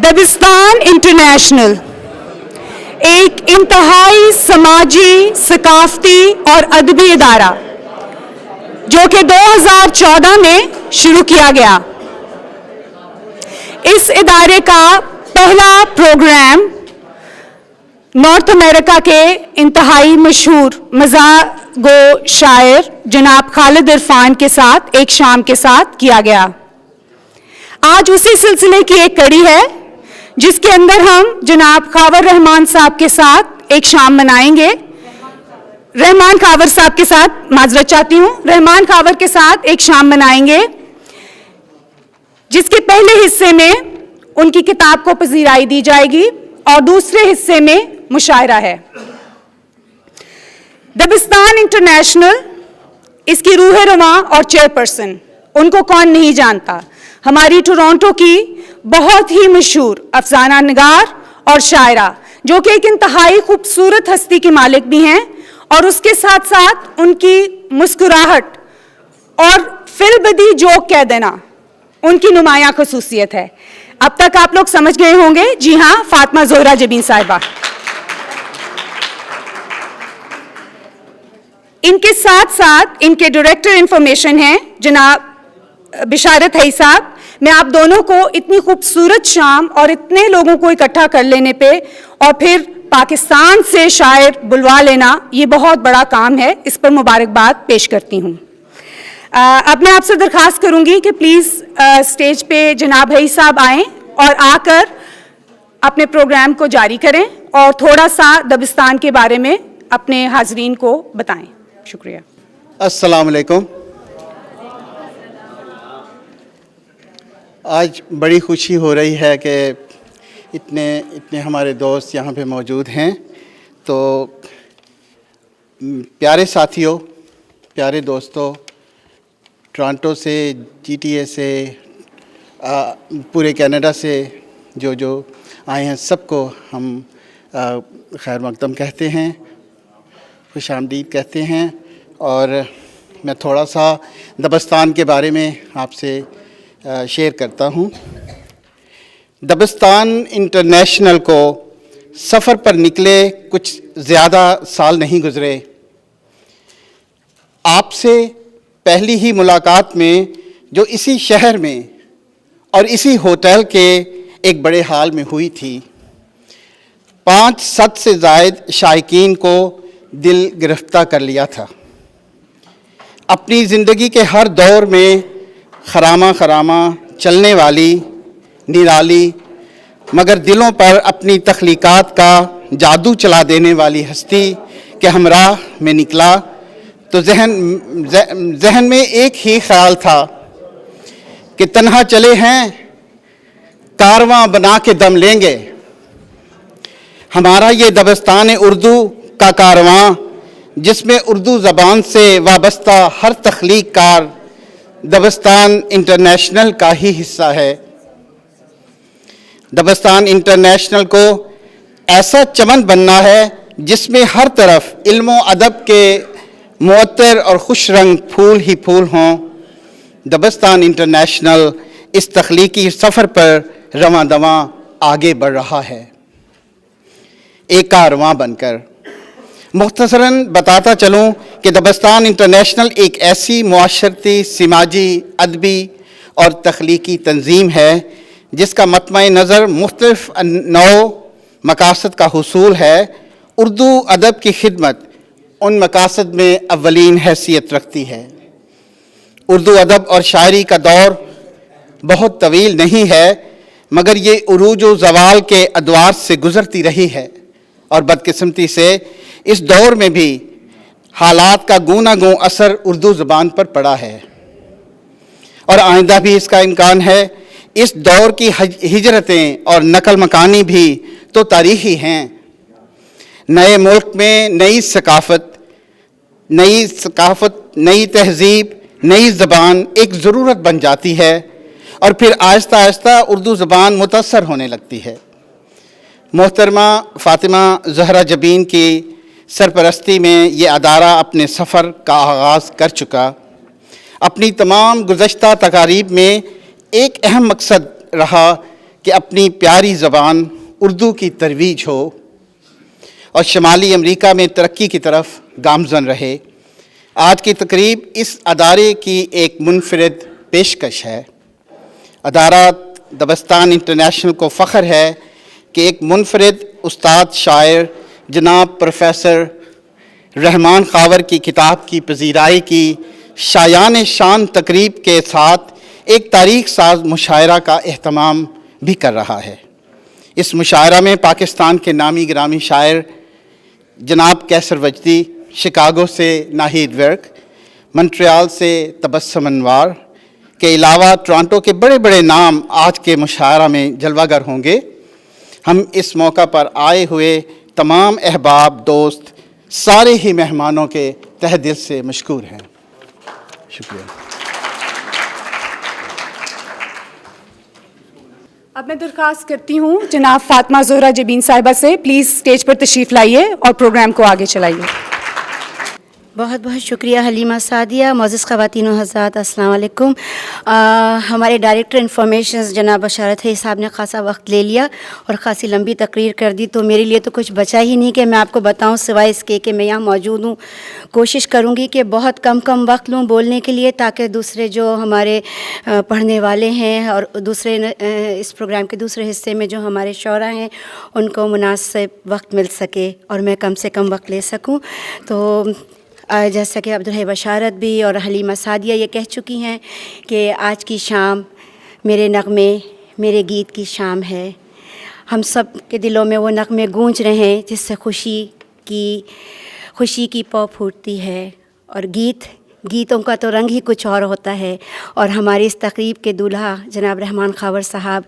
دبستان international ایک انتہائی سماجی، ثقافتی اور ادبی ادارہ جو کہ 2014 میں شروع کیا گیا۔ اس ادارے کا پہلا پروگرام نارتھ امریکہ کے انتہائی مشہور مزاح گو شاعر جناب خالد عرفان کے ساتھ ایک شام کے ساتھ کیا گیا۔ آج اسی سلسلے کی ایک کڑی ہے جس کے اندر ہم جناب خاور رحمان صاحب کے ساتھ ایک شام منائیں گے۔ رحمان خاور صاحب کے ساتھ، معذرت چاہتی ہوں، رحمان خاور کے ساتھ ایک شام منائیں گے جس کے پہلے حصے میں ان کی کتاب کو پذیرائی دی جائے گی اور دوسرے حصے میں مشاعرہ ہے۔ دبستان انٹرنیشنل، اس کی روح رواں اور چیئرپرسن، ان کو کون نہیں جانتا، ہماری ٹورانٹو کی بہت ہی مشہور افسانہ نگار اور شاعرہ، جو کہ ایک انتہائی خوبصورت ہستی کے مالک بھی ہیں، اور اس کے ساتھ ساتھ ان کی مسکراہٹ اور فی البدی جوک کہہ دینا ان کی نمایاں خصوصیت ہے۔ اب تک آپ لوگ سمجھ گئے ہوں گے، جی ہاں، فاطمہ زہرا جبین صاحبہ۔ ان کے ساتھ ساتھ ان کے ڈائریکٹر انفارمیشن ہیں جناب بشارت حئی صاحب۔ میں آپ دونوں کو اتنی خوبصورت شام اور اتنے لوگوں کو اکٹھا کر لینے پہ اور پھر پاکستان سے شاعر بلوا لینا، یہ بہت بڑا کام ہے، اس پر مبارکباد پیش کرتی ہوں۔ اب میں آپ سے درخواست کروں گی کہ پلیز اسٹیج پہ جناب حئی صاحب آئیں اور آ کر اپنے پروگرام کو جاری کریں اور تھوڑا سا دبستان کے بارے میں اپنے حاضرین کو بتائیں۔ شکریہ۔ السلام علیکم۔ آج بڑی خوشی ہو رہی ہے کہ اتنے ہمارے دوست یہاں پہ موجود ہیں۔ تو پیارے ساتھیوں، پیارے دوستوں، ٹورانٹو سے، جی ٹی اے سے، پورے کینیڈا سے جو آئے ہیں، سب کو ہم خیر مقدم کہتے ہیں، خوش آمدید کہتے ہیں۔ اور میں تھوڑا سا دبستان کے بارے میں آپ سے شیئر کرتا ہوں۔ دبستان انٹرنیشنل کو سفر پر نکلے کچھ زیادہ سال نہیں گزرے، آپ سے پہلی ہی ملاقات میں جو اسی شہر میں اور اسی ہوٹل کے ایک بڑے ہال میں ہوئی تھی، 500 سے زائد شائقین کو دل گرفتہ کر لیا تھا۔ اپنی زندگی کے ہر دور میں خرامہ چلنے والی، نرالی، مگر دلوں پر اپنی تخلیقات کا جادو چلا دینے والی ہستی کے ہمراہ میں نکلا تو ذہن میں ایک ہی خیال تھا کہ تنہا چلے ہیں، کارواں بنا کے دم لیں گے۔ ہمارا یہ دبستان اردو کا کارواں، جس میں اردو زبان سے وابستہ ہر تخلیق کار دبستان انٹرنیشنل کا ہی حصہ ہے۔ دبستان انٹرنیشنل کو ایسا چمن بننا ہے جس میں ہر طرف علم و ادب کے معطر اور خوش رنگ پھول ہی پھول ہوں۔ دبستان انٹرنیشنل اس تخلیقی سفر پر رواں دواں آگے بڑھ رہا ہے، ایک کارواں بن کر۔ مختصراً بتاتا چلوں کہ دبستان انٹرنیشنل ایک ایسی معاشرتی، سماجی، ادبی اور تخلیقی تنظیم ہے جس کا مطمع نظر مختلف نوع مقاصد کا حصول ہے۔ اردو ادب کی خدمت ان مقاصد میں اولین حیثیت رکھتی ہے۔ اردو ادب اور شاعری کا دور بہت طویل نہیں ہے، مگر یہ عروج و زوال کے ادوار سے گزرتی رہی ہے، اور بدقسمتی سے اس دور میں بھی حالات کا گونہ گوں اثر اردو زبان پر پڑا ہے، اور آئندہ بھی اس کا امکان ہے۔ اس دور کی ہجرتیں اور نقل مکانی بھی تو تاریخی ہیں۔ نئے ملک میں نئی ثقافت، نئی تہذیب، نئی زبان ایک ضرورت بن جاتی ہے، اور پھر آہستہ آہستہ اردو زبان متاثر ہونے لگتی ہے۔ محترمہ فاطمہ زہرا جبین کی سرپرستی میں یہ ادارہ اپنے سفر کا آغاز کر چکا۔ اپنی تمام گزشتہ تقاریب میں ایک اہم مقصد رہا کہ اپنی پیاری زبان اردو کی ترویج ہو اور شمالی امریکہ میں ترقی کی طرف گامزن رہے۔ آج کی تقریب اس ادارے کی ایک منفرد پیشکش ہے۔ ادارہ دبستان انٹرنیشنل کو فخر ہے کہ ایک منفرد استاد شاعر جناب پروفیسر رحمان خاور کی کتاب کی پذیرائی کی شایان شان تقریب کے ساتھ ایک تاریخ ساز مشاعرہ کا اہتمام بھی کر رہا ہے۔ اس مشاعرہ میں پاکستان کے نامی گرامی شاعر جناب کیسر وجدی، شکاگو سے ناہید ورک، منٹریال سے تبسم انوار کے علاوہ ٹورانٹو کے بڑے بڑے نام آج کے مشاعرہ میں جلوہ گر ہوں گے۔ ہم اس موقع پر آئے ہوئے تمام احباب، دوست، سارے ہی مہمانوں کے تہ دل سے مشکور ہیں۔ شکریہ۔ اب میں درخواست کرتی ہوں جناب فاطمہ زہرہ جبین صاحبہ سے، پلیز اسٹیج پر تشریف لائیے اور پروگرام کو آگے چلائیے۔ بہت بہت شکریہ حلیمہ سعدیہ۔ معزز خواتین و حضرات، السلام علیکم۔ ہمارے ڈائریکٹر انفارمیشنز جناب بشارت ہے صاحب نے خاصا وقت لے لیا اور خاصی لمبی تقریر کر دی، تو میرے لیے تو کچھ بچا ہی نہیں کہ میں آپ کو بتاؤں سوائے اس کے کہ میں یہاں موجود ہوں۔ کوشش کروں گی کہ بہت کم وقت لوں بولنے کے لیے، تاکہ دوسرے جو ہمارے پڑھنے والے ہیں اور دوسرے اس پروگرام کے دوسرے حصے میں جو ہمارے شعراء ہیں ان کو مناسب وقت مل سکے اور میں کم سے کم وقت لے سکوں۔ تو جیسا کہ عبدالحی بشارت بھی اور حلیمہ سعدیہ یہ کہہ چکی ہیں کہ آج کی شام میرے نغمے، میرے گیت کی شام ہے۔ ہم سب کے دلوں میں وہ نغمے گونج رہے ہیں جس سے خوشی کی پو پھوٹتی ہے، اور گیتوں کا تو رنگ ہی کچھ اور ہوتا ہے۔ اور ہماری اس تقریب کے دولہا جناب رحمان خاور صاحب،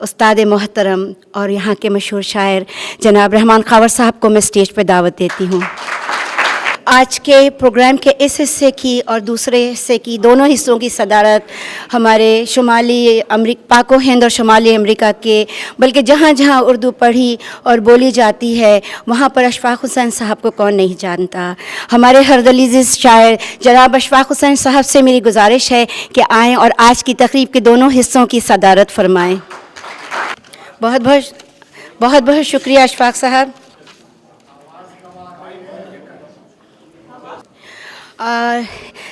استاد محترم اور یہاں کے مشہور شاعر جناب رحمان خاور صاحب کو میں اسٹیج پہ دعوت دیتی ہوں۔ آج کے پروگرام کے اس حصے کی اور دوسرے حصے کی، دونوں حصوں کی صدارت ہمارے شمالی پاک و ہند اور شمالی امریکہ کے، بلکہ جہاں جہاں اردو پڑھی اور بولی جاتی ہے وہاں پر اشفاق حسین صاحب کو کون نہیں جانتا۔ ہمارے ہردلیز شاعر جناب اشفاق حسین صاحب سے میری گزارش ہے کہ آئیں اور آج کی تقریب کے دونوں حصوں کی صدارت فرمائیں۔ بہت بہت شکریہ اشفاق صاحب۔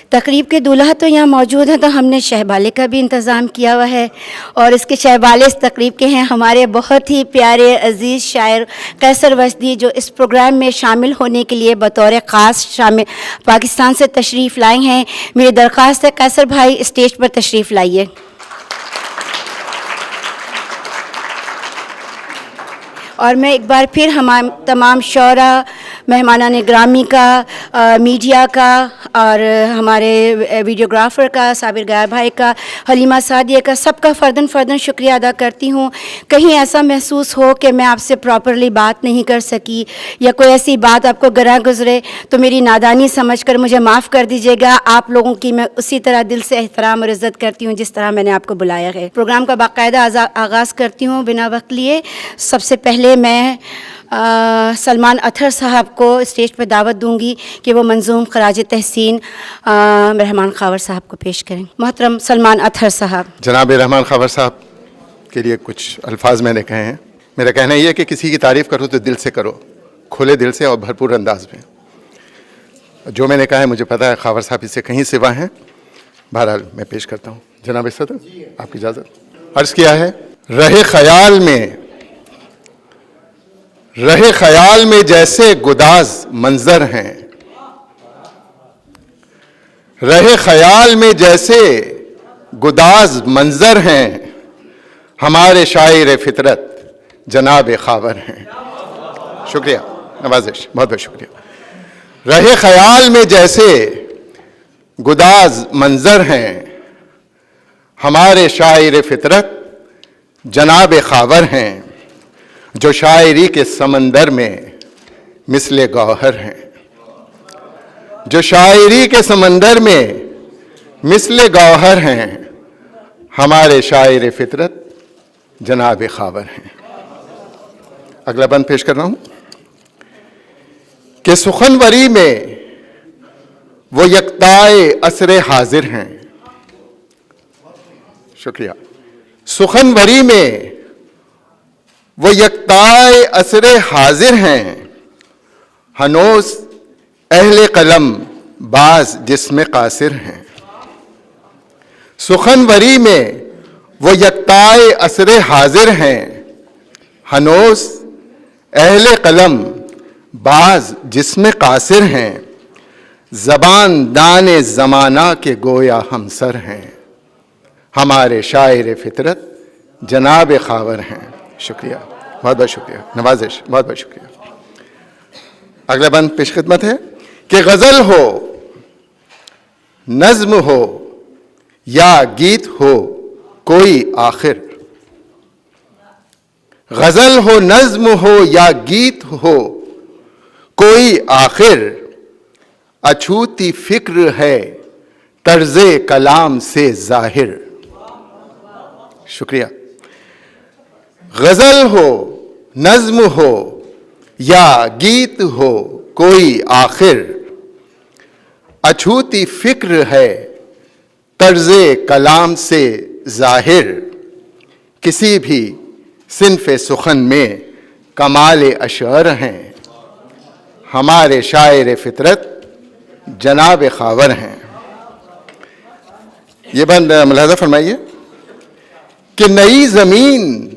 تقریب کے دولہا تو یہاں موجود ہیں، تو ہم نے شہبالے کا بھی انتظام کیا ہوا ہے، اور اس کے شہبالے اس تقریب کے ہیں ہمارے بہت ہی پیارے عزیز شاعر قیصر وجدی، جو اس پروگرام میں شامل ہونے کے لیے بطور خاص پاکستان سے تشریف لائے ہیں۔ میری درخواست ہے قیصر بھائی اسٹیج پر تشریف لائیے۔ اور میں ایک بار پھر ہمارے تمام شعراء، مہمانان گرامی کا، میڈیا کا اور ہمارے ویڈیوگرافر کا، صابر غیار بھائی کا، حلیمہ سعدیہ کا، سب کا فرداً شکریہ ادا کرتی ہوں۔ کہیں ایسا محسوس ہو کہ میں آپ سے پراپرلی بات نہیں کر سکی یا کوئی ایسی بات آپ کو گراں گزرے تو میری نادانی سمجھ کر مجھے معاف کر دیجیے گا۔ آپ لوگوں کی میں اسی طرح دل سے احترام اور عزت کرتی ہوں جس طرح میں نے آپ کو بلایا ہے۔ پروگرام کا باقاعدہ آغاز کرتی ہوں بنا وقت لیے۔ سب سے پہلے میں سلمان اطہر صاحب کو اسٹیج پہ دعوت دوں گی کہ وہ منظوم خراج تحسین رحمان خاور صاحب کو پیش کریں۔ محترم سلمان اطہر صاحب۔ جناب رحمان خاور صاحب کے لیے کچھ الفاظ میں نے کہے ہیں۔ میرا کہنا یہ ہے کہ کسی کی تعریف کرو تو دل سے کرو، کھلے دل سے اور بھرپور انداز میں۔ جو میں نے کہا ہے مجھے پتہ ہے خاور صاحب اس سے کہیں سوا ہیں، بہرحال میں پیش کرتا ہوں۔ جناب صدر آپ کی اجازت۔ عرض کیا ہے، رہے خیال میں جیسے گداز منظر ہیں، رہے خیال میں جیسے گداز منظر ہیں، ہمارے شاعر فطرت جناب خاور ہیں۔ شکریہ، نوازش، بہت بہت شکریہ۔ رہے خیال میں جیسے گداز منظر ہیں، ہمارے شاعر فطرت جناب خاور ہیں، جو شاعری کے سمندر میں مثل گوہر ہیں، جو شاعری کے سمندر میں مثل گوہر ہیں، ہمارے شاعر فطرت جناب خاور ہیں۔ اگلا بند پیش کر رہا ہوں کہ سخنوری میں وہ یکتائے عصر حاضر ہیں۔ شکریہ۔ سخنوری میں وہ یکتائے عصر حاضر ہیں، ہنوز اہل قلم بعض جسم قاصر ہیں۔ سخنوری میں وہ یکتائے عصر حاضر ہیں، ہنوز اہل قلم بعض جسم قاصر ہیں، زبان دان زمانہ کے گویا ہمسر ہیں، ہمارے شاعر فطرت جناب خاور ہیں۔ شکریہ، بہت بہت شکریہ، نوازش، بہت بہت شکریہ۔ اگلا بند پیش خدمت ہے کہ غزل ہو، نظم ہو یا گیت ہو کوئی آخر، غزل ہو، نظم ہو یا گیت ہو کوئی آخر، اچھوتی فکر ہے طرز کلام سے ظاہر۔ شکریہ۔ غزل ہو، نظم ہو یا گیت ہو کوئی آخر، اچھوتی فکر ہے طرز کلام سے ظاہر، کسی بھی صنف سخن میں کمال اشعر ہیں، ہمارے شاعر فطرت جناب خاور ہیں۔ یہ بند ملاحظہ فرمائیے کہ نئی زمین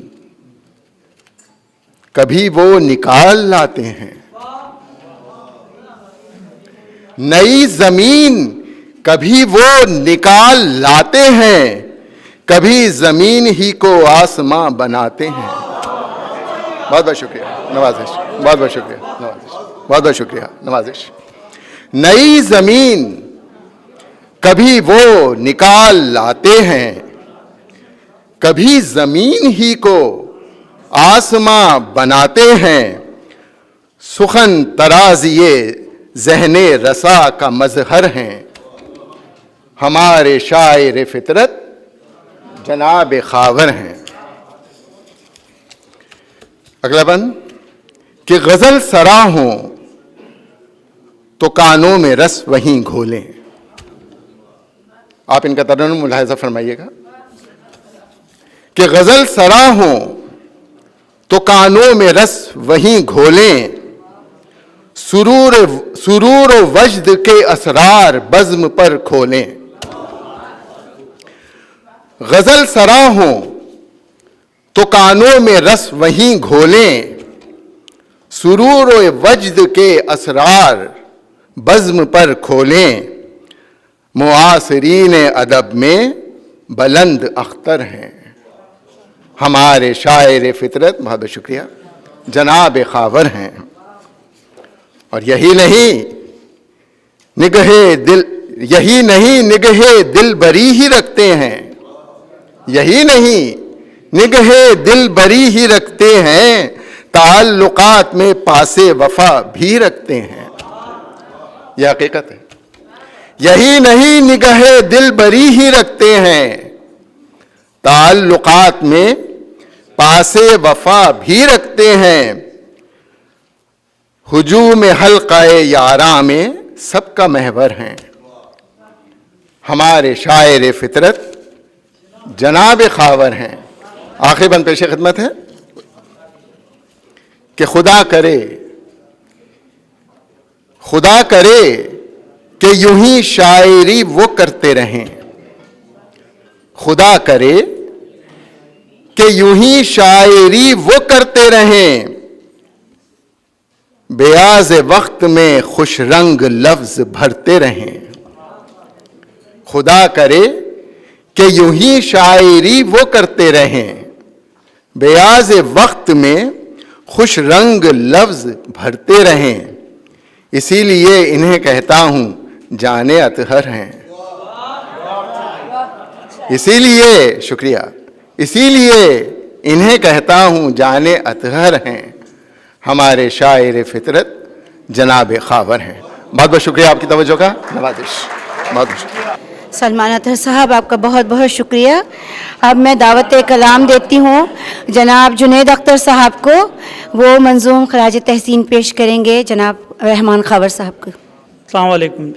کبھی وہ نکال لاتے ہیں، نئی زمین کبھی وہ نکال لاتے ہیں، کبھی زمین ہی کو آسماں بناتے ہیں۔ بہت بہت شکریہ، نوازش، بہت بہت شکریہ، نوازش، بہت بہت شکریہ، نوازش۔ نئی زمین کبھی وہ نکال لاتے ہیں، کبھی زمین ہی کو آسماں بناتے ہیں، سخن ترازیے ذہن رسا کا مظہر ہیں، ہمارے شاعر فطرت جناب خاور ہیں۔ اگلا بند کہ غزل سرا ہوں تو کانوں میں رس وہیں گھولیں۔ آپ ان کا ترنم ملاحظہ فرمائیے گا کہ غزل سرا ہوں تو کانوں میں رس وہیں گھولیں، سرور و وجد کے اسرار بزم پر کھولیں۔ غزل سرا ہوں تو کانوں میں رس وہیں گھولیں، سرور و وجد کے اسرار بزم پر کھولیں، معاصرین ادب میں بلند اختر ہیں، ہمارے شاعر فطرت، بہت بہت شکریہ، جناب خاور ہیں۔ اور یہی نہیں نگہ دل بری ہی رکھتے ہیں، یہی نہیں نگہ دل بری ہی رکھتے ہیں، تعلقات میں پاس وفا بھی رکھتے ہیں۔ یہ حقیقت ہے، یہی نہیں نگہ دل بری ہی رکھتے ہیں، تعلقات میں پاس وفا بھی رکھتے ہیں، ہجوم حلقہ یاراں میں سب کا محور ہیں، ہمارے شاعر فطرت جناب خاور ہیں۔ آخری بند پیش خدمت ہے کہ خدا کرے کہ یوں ہی شاعری وہ کرتے رہیں، خدا کرے کہ یوں ہی شاعری وہ کرتے رہیں، بیاض وقت میں خوش رنگ لفظ بھرتے رہیں، خدا کرے کہ یوں ہی شاعری وہ کرتے رہیں، بیاض وقت میں خوش رنگ لفظ بھرتے رہیں، اسی لیے انہیں کہتا ہوں جانے اطہر ہیں، اسی لیے شکریہ، اسی لیے انہیں کہتا ہوں جانے اطہر ہیں، ہمارے شاعر فطرت جناب خاور ہیں۔ بہت بہت شکریہ آپ کی توجہ کا، نوازش، بہت بہت شکریہ۔ سلمان اطہر صاحب آپ کا بہت بہت شکریہ۔ اب میں دعوت کلام دیتی ہوں جناب جنید اختر صاحب کو، وہ منظوم خراج تحسین پیش کریں گے جناب رحمان خاور صاحب کو۔ السلام علیکم۔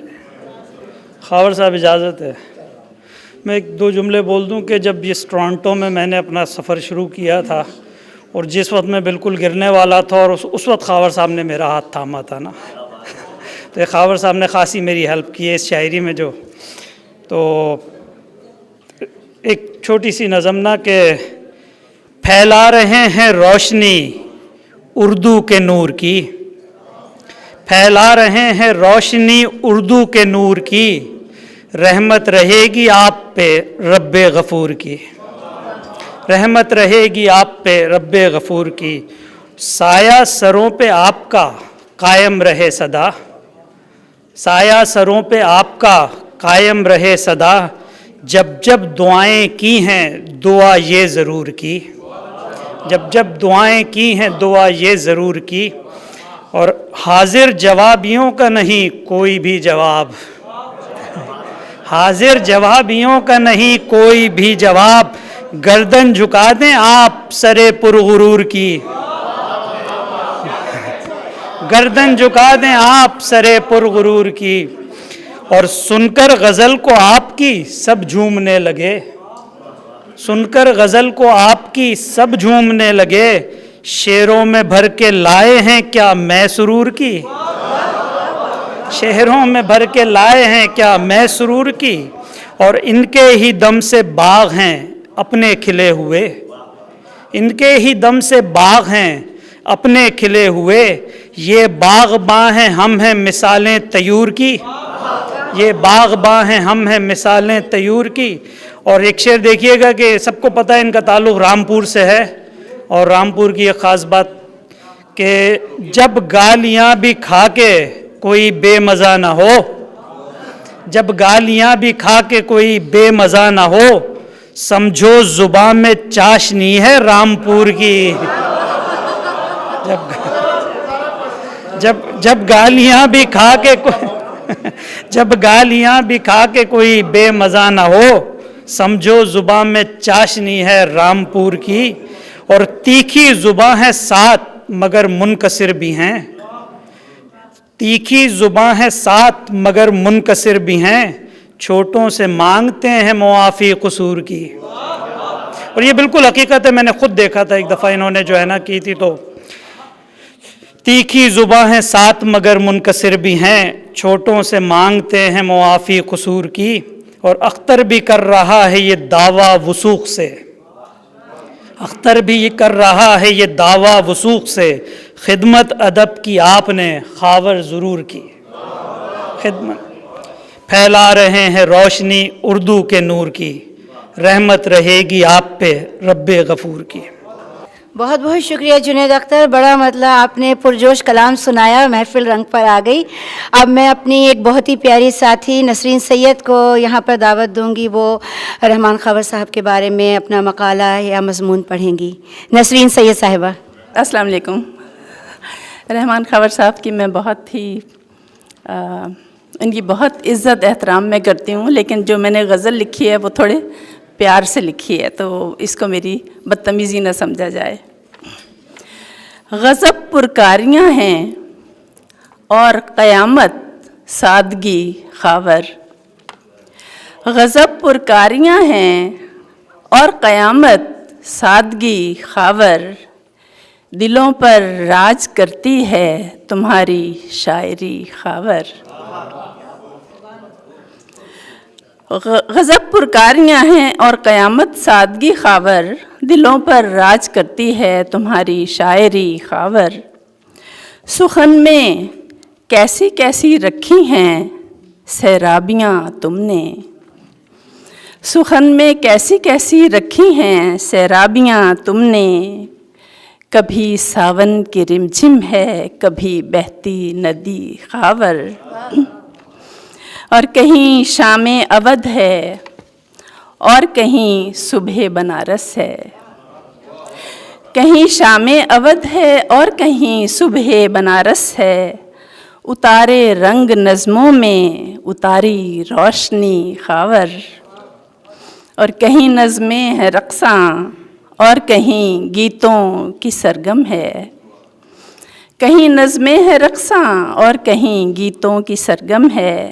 خاور صاحب اجازت ہے میں ایک دو جملے بول دوں کہ جب اس ٹورانٹو میں میں نے اپنا سفر شروع کیا تھا اور جس وقت میں بالکل گرنے والا تھا اور اس وقت خاور صاحب نے میرا ہاتھ تھاما تھا نا، تو خاور صاحب نے خاصی میری ہیلپ کی ہے اس شاعری میں جو. تو ایک چھوٹی سی نظم نا کہ پھیلا رہے ہیں روشنی اردو کے نور کی، پھیلا رہے ہیں روشنی اردو کے نور کی، رحمت رہے گی آپ پہ رب غفور کی، رحمت رہے گی آپ پہ رب غفور کی، سایہ سروں پہ آپ کا قائم رہے صدا، سایہ سروں پہ آپ کا قائم رہے صدا، جب جب دعائیں کی ہیں دعا یہ ضرور کی، جب جب دعائیں کی ہیں دعا یہ ضرور کی، اور حاضر جوابیوں کا نہیں کوئی بھی جواب، حاضر جوابیوں کا نہیں کوئی بھی جواب، گردن جھکا دیں آپ سرے پرغرور کی، گردن جھکا دیں آپ سرے پرغرور کی، اور سن کر غزل کو آپ کی سب جھومنے لگے، سن کر غزل کو آپ کی سب جھومنے لگے، شعروں میں بھر کے لائے ہیں کیا میں سرور کی، شہروں میں بھر کے لائے ہیں کیا میں سرور کی، اور ان کے ہی دم سے باغ ہیں اپنے کھلے ہوئے، ان کے ہی دم سے باغ ہیں اپنے کھلے ہوئے، یہ باغ باں ہیں ہم ہیں مثالیں طیور کی، یہ باغ باں ہیں ہم ہیں مثالیں طیور کی. اور ایک شعر دیکھیے گا کہ سب کو پتہ ہے ان کا تعلق رامپور سے ہے، اور رامپور کی ایک خاص بات کہ جب گالیاں بھی کھا کے کوئی بے مزہ نہ ہو، جب گالیاں بھی کھا کے کوئی بے مزہ نہ ہو، سمجھو زباں میں چاشنی ہے رامپور کی، جب گالیاں بھی کھا کے جب گالیاں بھی کھا کے کوئی بے مزہ نہ ہو، سمجھو زباں میں چاشنی ہے رامپور کی، اور تیکھی زباں ہے سات مگر منکسر بھی ہیں، تیکھی زباں ہے سات مگر منکسر بھی ہیں، چھوٹوں سے مانگتے ہیں معافی قصور کی. اور یہ بالکل حقیقت ہے، میں نے خود دیکھا تھا ایک دفعہ انہوں نے جو ہے نا کی تھی، تو تیکھی زباں ہے سات مگر منکسر بھی ہیں، چھوٹوں سے مانگتے ہیں معافی قصور کی، اور اختر بھی کر رہا ہے یہ دعویٰ وثوق سے، اختر بھی یہ کر رہا ہے یہ دعویٰ وثوق سے، خدمت ادب کی آپ نے خاور ضرور کی، خدمت پھیلا رہے ہیں روشنی اردو کے نور کی، رحمت رہے گی آپ پہ رب غفور کی. بہت بہت شکریہ جنید اختر، بڑا مطلب آپ نے پرجوش کلام سنایا، محفل رنگ پر آ گئی. اب میں اپنی ایک بہت ہی پیاری ساتھی نسرین سید کو یہاں پر دعوت دوں گی، وہ رحمان خاور صاحب کے بارے میں اپنا مقالہ یا مضمون پڑھیں گی. نسرین سید صاحبہ. السلام علیکم. رحمان خاور صاحب کی میں بہت ہی ان کی بہت عزت احترام میں کرتی ہوں، لیکن جو میں نے غزل لکھی ہے وہ تھوڑے پیار سے لکھی ہے، تو اس کو میری بدتمیزی نہ سمجھا جائے. غضب پرکاریاں ہیں اور قیامت سادگی خاور، غضب پرکاریاں ہیں اور قیامت سادگی خاور، دلوں پر راج کرتی ہے تمہاری شاعری خاور. غضب پرکاریاں ہیں اور قیامت سادگی خاور، دلوں پر راج کرتی ہے تمہاری شاعری خاور. سخن میں کیسی کیسی رکھی ہیں سیرابیاں تم نے، سخن میں کیسی کیسی رکھی ہیں سیرابیاں تم نے، کبھی ساون کی رمجھم ہے کبھی بہتی ندی خاور. اور کہیں شام اودھ ہے اور کہیں صبح بنارس ہے، کہیں شام اودھ ہے اور کہیں صبح بنارس ہے، اتارے رنگ نظموں میں اتاری روشنی خاور. اور کہیں نظمیں ہیں رقصاں اور کہیں گیتوں کی سرگم ہے، کہیں نظمیں ہیں رقصاں اور کہیں گیتوں کی سرگم ہے،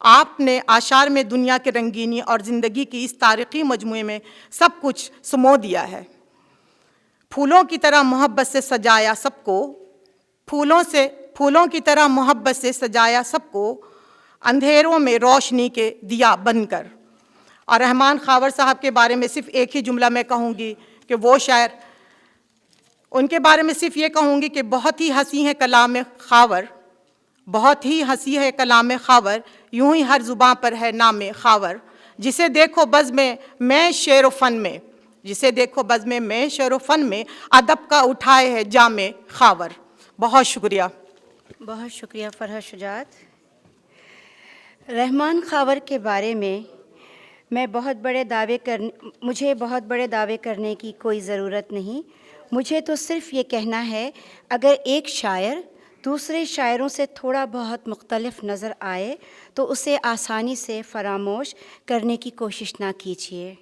آپ نے آشعار میں دنیا کے رنگینی اور زندگی کی اس تاریخی مجموعے میں سب کچھ سمو دیا ہے۔ پھولوں کی طرح محبت سے سجایا سب کو، پھولوں کی طرح محبت سے سجایا سب کو، اندھیروں میں روشنی کے دیا بن کر۔ اور رحمان خاور صاحب کے بارے میں صرف ایک ہی جملہ میں کہوں گی کہ وہ شاعر، ان کے بارے میں صرف یہ کہوں گی کہ بہت ہی ہنسی ہے کلام خاور، بہت ہی ہنسی ہے کلام خاور، یوں ہی ہر زباں پر ہے نام خاور، جسے دیکھو بزم میں شعر و فن میں، جسے دیکھو بزم میں شعر و فن میں، ادب کا اٹھائے ہے جام خاور۔ بہت شکریہ۔ بہت شکریہ فرحت شجاعت۔ رحمان خاور کے بارے میں مجھے بہت بڑے دعوے کرنے کی کوئی ضرورت نہیں، مجھے تو صرف یہ کہنا ہے اگر ایک شاعر دوسرے شاعروں سے تھوڑا بہت مختلف نظر آئے تو اسے آسانی سے فراموش کرنے کی کوشش نہ کیجیے،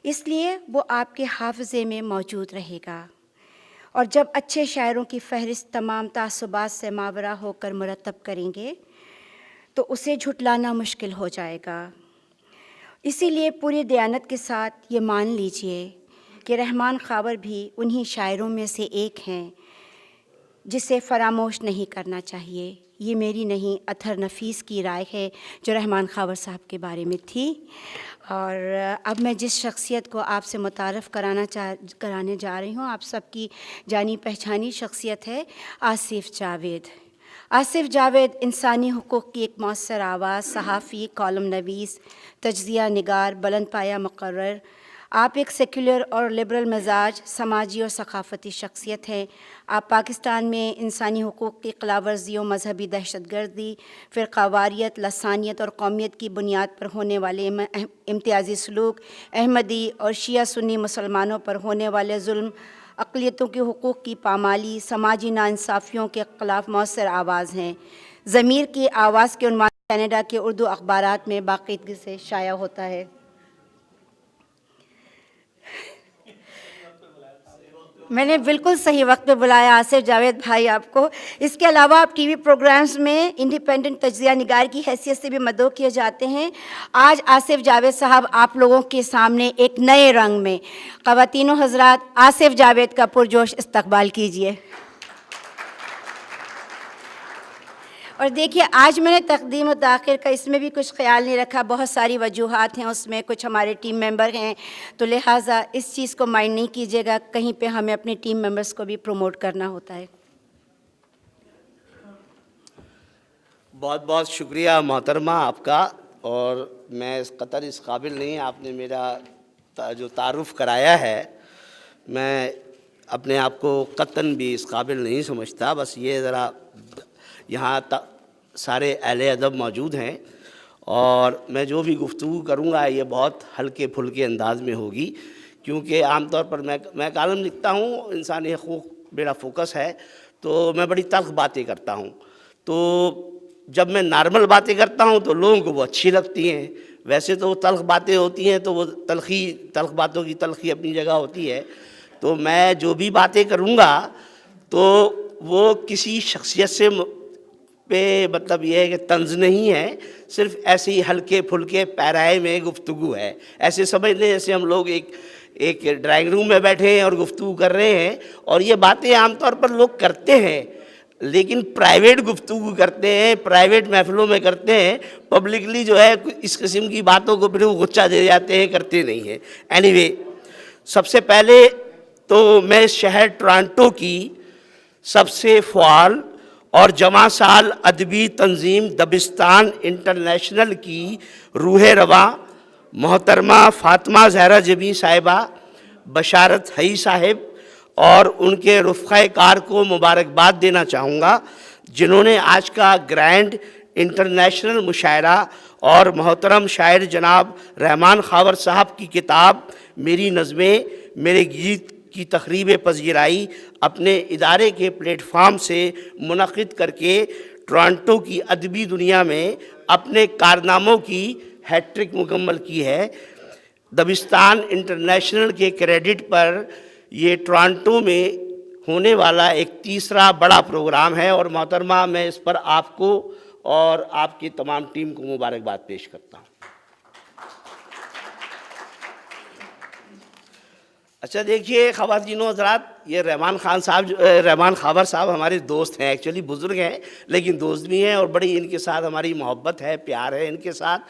اس لیے وہ آپ کے حافظے میں موجود رہے گا، اور جب اچھے شاعروں کی فہرست تمام تعصبات سے ماورا ہو کر مرتب کریں گے تو اسے جھٹلانا مشکل ہو جائے گا۔ اسی لیے پوری دیانت کے ساتھ یہ مان لیجئے کہ رحمان خاور بھی انہی شاعروں میں سے ایک ہیں جسے فراموش نہیں کرنا چاہیے۔ یہ میری نہیں، اطہر نفیس کی رائے ہے جو رحمان خاور صاحب کے بارے میں تھی۔ اور اب میں جس شخصیت کو آپ سے متعارف کرانے جا رہی ہوں، آپ سب کی جانی پہچانی شخصیت ہے آصف جاوید۔ آصف جاوید انسانی حقوق کی ایک مؤثر آواز، صحافی، کالم نویس، تجزیہ نگار، بلند پایہ مقرر۔ آپ ایک سیکولر اور لبرل مزاج، سماجی اور ثقافتی شخصیت ہیں۔ آپ پاکستان میں انسانی حقوق کی خلاف ورزیوں، مذہبی دہشت گردی، فرقہ واریت، لسانیت اور قومیت کی بنیاد پر ہونے والے امتیازی سلوک، احمدی اور شیعہ سنی مسلمانوں پر ہونے والے ظلم، اقلیتوں کے حقوق کی پامالی، سماجی ناانصافیوں کے خلاف مؤثر آواز ہیں۔ ضمیر کی آواز کے عنوان کینیڈا کے اردو اخبارات میں باقاعدگی سے شائع ہوتا ہے۔ میں نے بالکل صحیح وقت پہ بلایا آصف جاوید بھائی آپ کو۔ اس کے علاوہ آپ ٹی وی پروگرامز میں انڈیپینڈنٹ تجزیہ نگار کی حیثیت سے بھی مدعو کیے جاتے ہیں۔ آج آصف جاوید صاحب آپ لوگوں کے سامنے ایک نئے رنگ میں، خواتین و حضرات، آصف جاوید کا پرجوش استقبال کیجیے۔ اور دیکھیے، آج میں نے تقدیم و تاخیر کا اس میں بھی کچھ خیال نہیں رکھا، بہت ساری وجوہات ہیں اس میں، کچھ ہمارے ٹیم ممبر ہیں، تو لہٰذا اس چیز کو مائنڈ نہیں کیجیے گا، کہیں پہ ہمیں اپنے ٹیم ممبرس کو بھی پروموٹ کرنا ہوتا ہے۔ بہت بہت شکریہ محترمہ آپ کا، اور میں قطر اس قابل نہیں، آپ نے میرا جو تعارف کرایا ہے، میں اپنے آپ کو قطعاً بھی اس قابل نہیں سمجھتا، بس یہ ذرا یہاں سارے اہل ادب موجود ہیں، اور میں جو بھی گفتگو کروں گا یہ بہت ہلکے پھلکے انداز میں ہوگی، کیونکہ عام طور پر میں کالم لکھتا ہوں، انسانی حقوق میرا فوکس ہے، تو میں بڑی تلخ باتیں کرتا ہوں، تو جب میں نارمل باتیں کرتا ہوں تو لوگوں کو وہ اچھی لگتی ہیں، ویسے تو وہ تلخ باتیں ہوتی ہیں تو وہ تلخ باتوں کی تلخی اپنی جگہ ہوتی ہے، تو میں جو بھی باتیں کروں گا تو وہ کسی شخصیت سے پہ مطلب یہ ہے کہ طنز نہیں ہے، صرف ایسے ہی ہلکے پھلکے پیرائے میں گفتگو ہے، ایسے سمجھ لیں جیسے ہم لوگ ایک ڈرائنگ روم میں بیٹھے ہیں اور گفتگو کر رہے ہیں، اور یہ باتیں عام طور پر لوگ کرتے ہیں، لیکن پرائیویٹ گفتگو کرتے ہیں، پرائیویٹ محفلوں میں کرتے ہیں، پبلکلی جو ہے اس قسم کی باتوں کو پھر وہ غصہ دے جاتے ہیں، کرتے نہیں ہیں۔ اینی وے، سب سے پہلے تو میں شہر ٹورانٹو کی سب سے فعال اور جواں سال ادبی تنظیم دبستان انٹرنیشنل کی روح رواں محترمہ فاطمہ زہرا جبی صاحبہ، بشارت حئی صاحب اور ان کے رفقۂ کار کو مبارکباد دینا چاہوں گا، جنہوں نے آج کا گرینڈ انٹرنیشنل مشاعرہ اور محترم شاعر جناب رحمان خاور صاحب کی کتاب میری نظمیں میرے گیت کی تقریب پذیرائی اپنے ادارے کے پلیٹ فارم سے منعقد کر کے ٹورانٹو کی ادبی دنیا میں اپنے کارناموں کی ہیٹرک مکمل کی ہے۔ دبستان انٹرنیشنل کے کریڈٹ پر یہ ٹورانٹو میں ہونے والا ایک تیسرا بڑا پروگرام ہے، اور محترمہ میں اس پر آپ کو اور آپ کی تمام ٹیم کو مبارکباد پیش کرتا ہوں۔ اچھا دیکھیے خواتین و حضرات، یہ رحمان خاور صاحب ہمارے دوست ہیں، ایکچولی بزرگ ہیں لیکن دوست بھی ہیں، اور بڑی ان کے ساتھ ہماری محبت ہے، پیار ہے ان کے ساتھ،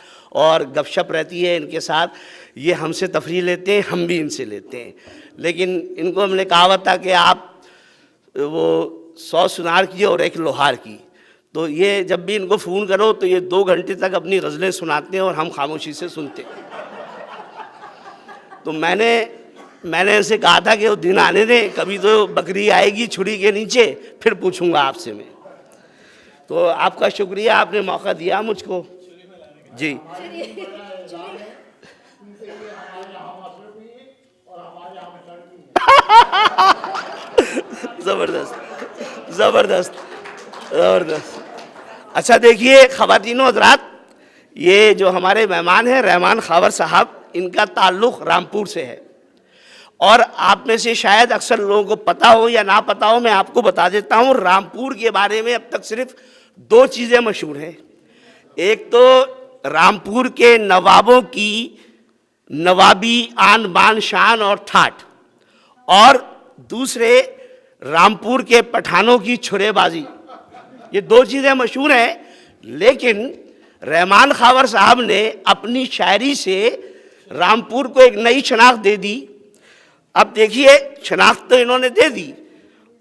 اور گپ شپ رہتی ہے ان کے ساتھ۔ یہ ہم سے تفریح لیتے ہیں، ہم بھی ان سے لیتے ہیں، لیکن ان کو ہم نے کہاوت تھا کہ آپ وہ 100 سنار کی اور 1 لوہار کی، تو یہ جب بھی ان کو فون کرو تو یہ 2 گھنٹے تک اپنی غزلیں سناتے ہیں اور ہم خاموشی سے سنتے ہیں۔ تو میں نے ان سے کہا تھا کہ وہ دن آنے دیں، کبھی تو بکری آئے گی چھری کے نیچے، پھر پوچھوں گا آپ سے میں۔ تو آپ کا شکریہ، آپ نے موقع دیا مجھ کو۔ جی زبردست زبردست زبردست۔ اچھا دیکھیے خواتین و حضرات، یہ جو ہمارے مہمان ہیں رحمان خاور صاحب، ان کا تعلق رامپور سے ہے، اور آپ میں سے شاید اکثر لوگوں کو پتہ ہو یا نہ پتہ ہو، میں آپ کو بتا دیتا ہوں۔ رامپور کے بارے میں اب تک صرف 2 چیزیں مشہور ہیں۔ ایک تو رامپور کے نوابوں کی نوابی آن بان شان اور ٹھاٹ، اور دوسرے رامپور کے پٹھانوں کی چھرے بازی۔ یہ 2 چیزیں مشہور ہیں، لیکن رحمان خاور صاحب نے اپنی شاعری سے رامپور کو ایک نئی شناخت دے دی۔ اب دیکھیے شناخت تو انہوں نے دے دی،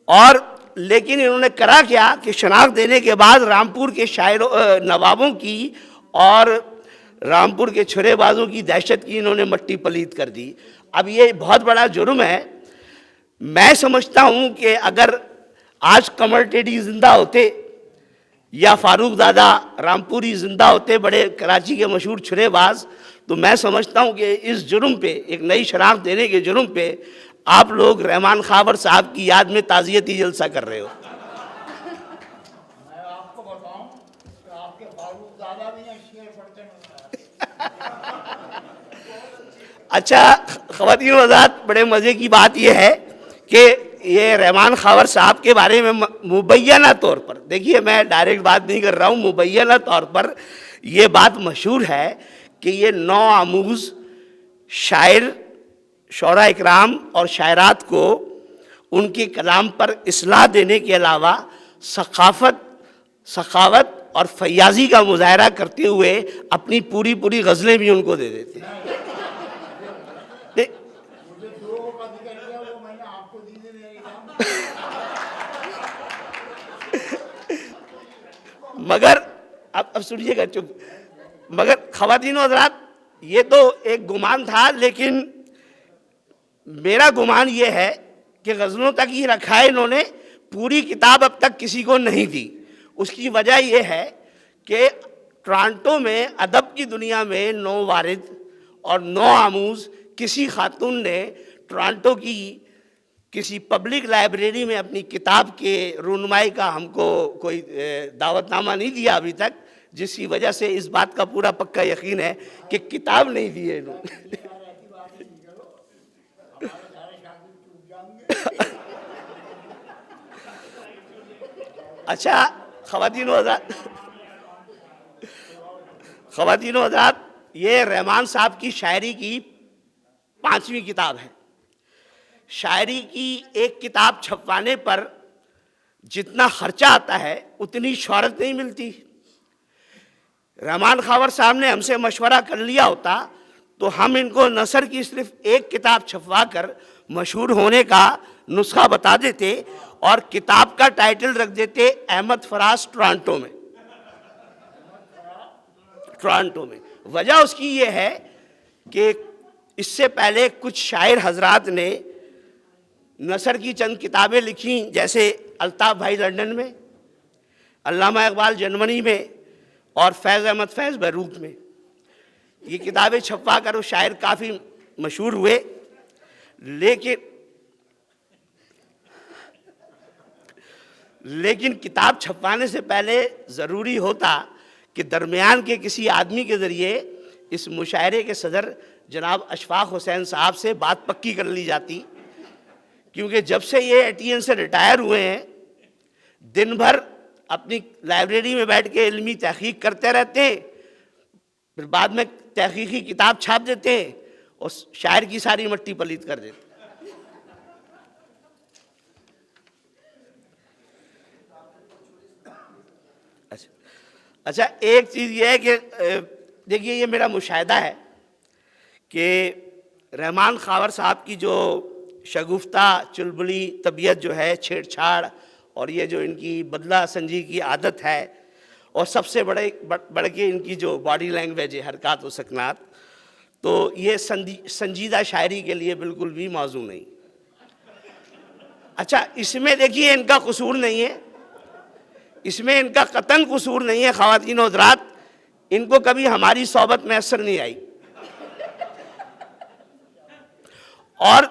اور لیکن انہوں نے کرا کیا کہ شناخت دینے کے بعد رامپور کے نوابوں کی اور رامپور کے چھرے بازوں کی دہشت کی انہوں نے مٹی پلیت کر دی۔ اب یہ بہت بڑا جرم ہے۔ میں سمجھتا ہوں کہ اگر آج قمر ٹیڈی زندہ ہوتے یا فاروق دادا رامپوری زندہ ہوتے، بڑے کراچی کے مشہور چھرے باز، تو میں سمجھتا ہوں کہ اس جرم پہ، ایک نئی شناخت دینے کے جرم پہ، آپ لوگ رحمان خاور صاحب کی یاد میں تعزیتی جلسہ کر رہے ہو۔ میں آپ کو بتاؤں کہ آپ کے فاروق دادا بھی ہیں شعر پڑھتے ہیں۔ اچھا خواتین و حضرات، بڑے مزے کی بات یہ ہے کہ یہ رحمان خاور صاحب کے بارے میں مبینہ طور پر، دیکھیے میں ڈائریکٹ بات نہیں کر رہا ہوں، مبینہ طور پر یہ بات مشہور ہے کہ یہ نو آموز شاعر، شعراء اکرام اور شاعرات کو ان کے کلام پر اصلاح دینے کے علاوہ سخاوت اور فیاضی کا مظاہرہ کرتے ہوئے اپنی پوری غزلیں بھی ان کو دے دیتے ہیں۔ مگر اب سنیے گا، چپ۔ مگر خواتین و حضرات، یہ تو ایک گمان تھا، لیکن میرا گمان یہ ہے کہ غزلوں تک ہی رکھا ہے انہوں نے، پوری کتاب اب تک کسی کو نہیں دی۔ اس کی وجہ یہ ہے کہ ٹورانٹو میں ادب کی دنیا میں نو وارد اور نو آموز کسی خاتون نے ٹورانٹو کی کسی پبلک لائبریری میں اپنی کتاب کے رونمائی کا ہم کو کوئی دعوت نامہ نہیں دیا ابھی تک، جس کی وجہ سے اس بات کا پورا پکا یقین ہے کہ کتاب نہیں دی ہے انہوں نے۔ اچھا خواتین و حضرات، یہ رحمان صاحب کی شاعری کی 5ویں کتاب ہے۔ شاعری کی ایک کتاب چھپوانے پر جتنا خرچہ آتا ہے اتنی شہرت نہیں ملتی۔ رحمان خاور صاحب نے ہم سے مشورہ کر لیا ہوتا تو ہم ان کو نثر کی صرف ایک کتاب چھپوا کر مشہور ہونے کا نسخہ بتا دیتے، اور کتاب کا ٹائٹل رکھ دیتے احمد فراز ٹورانٹو میں۔ وجہ اس کی یہ ہے کہ اس سے پہلے کچھ شاعر حضرات نے نثر کی چند کتابیں لکھیں، جیسے الطاف بھائی لنڈن میں، علامہ اقبال جرمنی میں، اور فیض احمد فیض بیروت میں۔ یہ کتابیں چھپوا کر وہ شاعر کافی مشہور ہوئے، لیکن کتاب چھپوانے سے پہلے ضروری ہوتا کہ درمیان کے کسی آدمی کے ذریعے اس مشاعرے کے صدر جناب اشفاق حسین صاحب سے بات پکی کر لی جاتی، کیونکہ جب سے یہ ATN سے ریٹائر ہوئے ہیں دن بھر اپنی لائبریری میں بیٹھ کے علمی تحقیق کرتے رہتے ہیں، پھر بعد میں تحقیقی کتاب چھاپ دیتے ہیں اور شاعر کی ساری مٹی پلیت کر دیتے ہیں۔ اچھا ایک چیز یہ ہے کہ دیکھیے یہ میرا مشاہدہ ہے کہ رحمان خاور صاحب کی جو شگفتہ چلبلی طبیعت جو ہے، چھیڑ چھاڑ، اور یہ جو ان کی بدلہ سنجی کی عادت ہے، اور سب سے بڑھ کے ان کی جو باڈی لینگویج ہے، حرکات و سکنات، تو یہ سنجیدہ شاعری کے لیے بالکل بھی موضوع نہیں۔ اچھا اس میں دیکھیے ان کا قصور نہیں ہے، اس میں ان کا قطعاً قصور نہیں ہے۔ خواتین و حضرات، ان کو کبھی ہماری صحبت میسر نہیں آئی، اور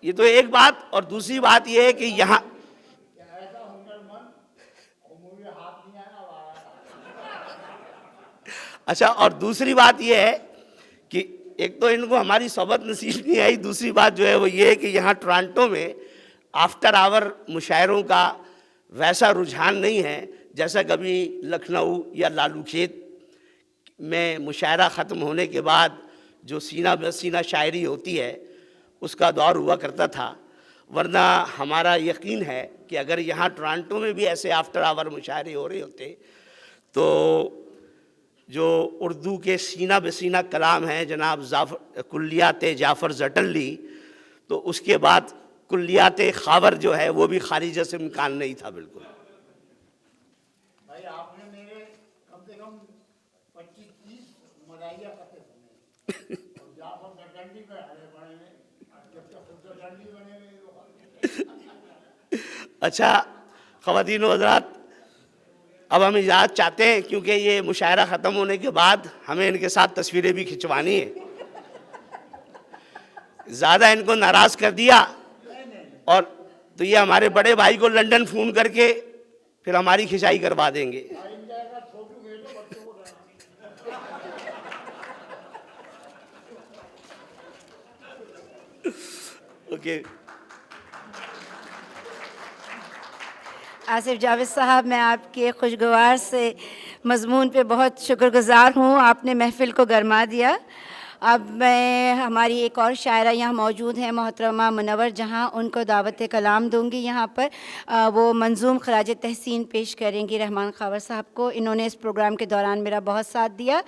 یہ تو ایک بات، اور دوسری بات یہ ہے کہ یہاں اچھا، اور دوسری بات یہ ہے کہ ایک تو ان کو ہماری صحبت نصیب نہیں آئی، دوسری بات جو ہے وہ یہ ہے کہ یہاں ٹورانٹو میں آفٹر آور مشاعروں کا ویسا رجحان نہیں ہے جیسا کبھی لکھنؤ یا لالو کھیت میں مشاعرہ ختم ہونے کے بعد جو سینہ بہ سینہ شاعری ہوتی ہے اس کا دور ہوا کرتا تھا۔ ورنہ ہمارا یقین ہے کہ اگر یہاں ٹورانٹو میں بھی ایسے آفٹر آور مشاعرے ہو رہے ہوتے تو جو اردو کے سینہ بہ سینہ کلام ہیں جناب کلیات جعفر زٹلی، تو اس کے بعد کلیات خاور جو ہے وہ بھی خارج سے امکان نہیں تھا بالکل۔ بھائی آپ نے میرے کم سے کم 25-30 مداحیہ خطے سنے، اور جعفر زٹلی پہ پڑھے ہیں، جب تک خود زٹلی بنے ہوئے۔ اچھا خواتین و حضرات، اب ہم اجازت چاہتے ہیں کیونکہ یہ مشاعرہ ختم ہونے کے بعد ہمیں ان کے ساتھ تصویریں بھی کھنچوانی ہیں۔ زیادہ ان کو ناراض کر دیا اور تو یہ ہمارے بڑے بھائی کو لنڈن فون کر کے پھر ہماری کھنچائی کروا دیں گے۔ اوکے آصف جاوید صاحب، میں آپ کے خوشگوار سے مضمون پہ بہت شکر گزار ہوں، آپ نے محفل کو گرما دیا۔ اب میں ہماری ایک اور شاعرہ یہاں موجود ہیں، محترمہ منور جہاں، ان کو دعوت کلام دوں گی یہاں پر۔ وہ منظوم خراج تحسین پیش کریں گی رحمان خاور صاحب کو۔ انہوں نے اس پروگرام کے دوران میرا بہت ساتھ دیا۔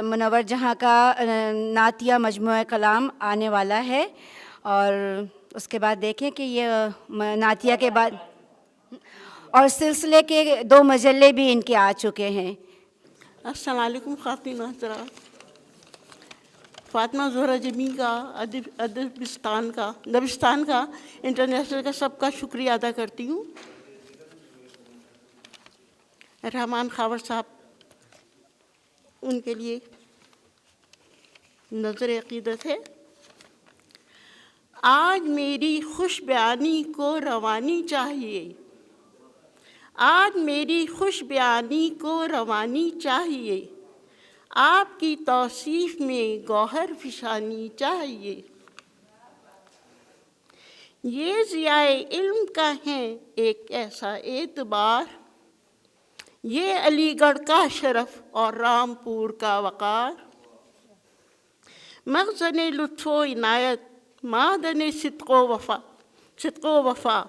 منور جہاں کا نعتیہ مجموعہ کلام آنے والا ہے، اور اس کے بعد دیکھیں کہ یہ نعتیہ کے بعد اور سلسلے کے 2 مجلے بھی ان کے آ چکے ہیں۔ السلام علیکم خواتین و حضرات، فاطمہ زہرا جمی کا، ادبستان کا، دبستان کا، انٹرنیشنل کا سب کا شکریہ ادا کرتی ہوں۔ رحمان خاور صاحب، ان کے لیے نظر عقیدت ہے۔ آج میری خوش بیانی کو روانی چاہیے، آج میری خوش بیانی کو روانی چاہیے، آپ کی توصیف میں گوہر فشانی چاہیے۔ یہ ضیاء علم کا ہے ایک ایسا اعتبار، یہ علی گڑھ کا شرف اور رامپور کا وقار، مخزن لطف و عنایت، معدن صدق و وفا،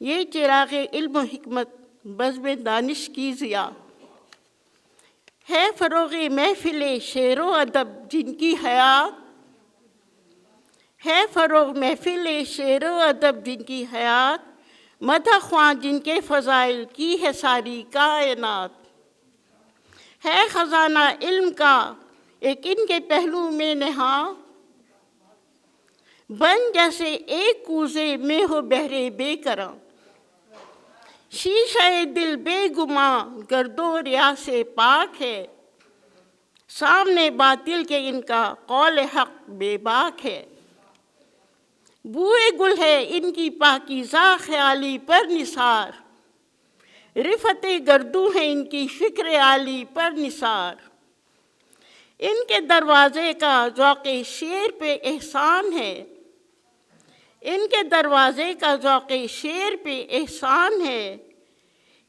یہ چراغ علم و حکمت بزم دانش کی ضیاء، ہے فروغ محفل شعر و ادب جن کی حیات، ہے فروغ محفل شعر و ادب جن کی حیات، مدح خواں جن کے فضائل کی ہے ساری کائنات، ہے خزانہ علم کا ایک ان کے پہلو میں نہاں، بن جیسے ایک کوزے میں ہو بہرے بے کراں، شیشہ دل بے گماں گرد و ریا سے پاک ہے، سامنے باطل کے ان کا قول حق بے باک ہے، بوئے گل ہے ان کی پاکیزہ خیالی پر نثار، رفت گردوں ہے ان کی فکر عالی پر نثار، ان کے دروازے کا ذوق شعر پہ احسان ہے، ان کے دروازے کا ذوق شعر پہ احسان ہے،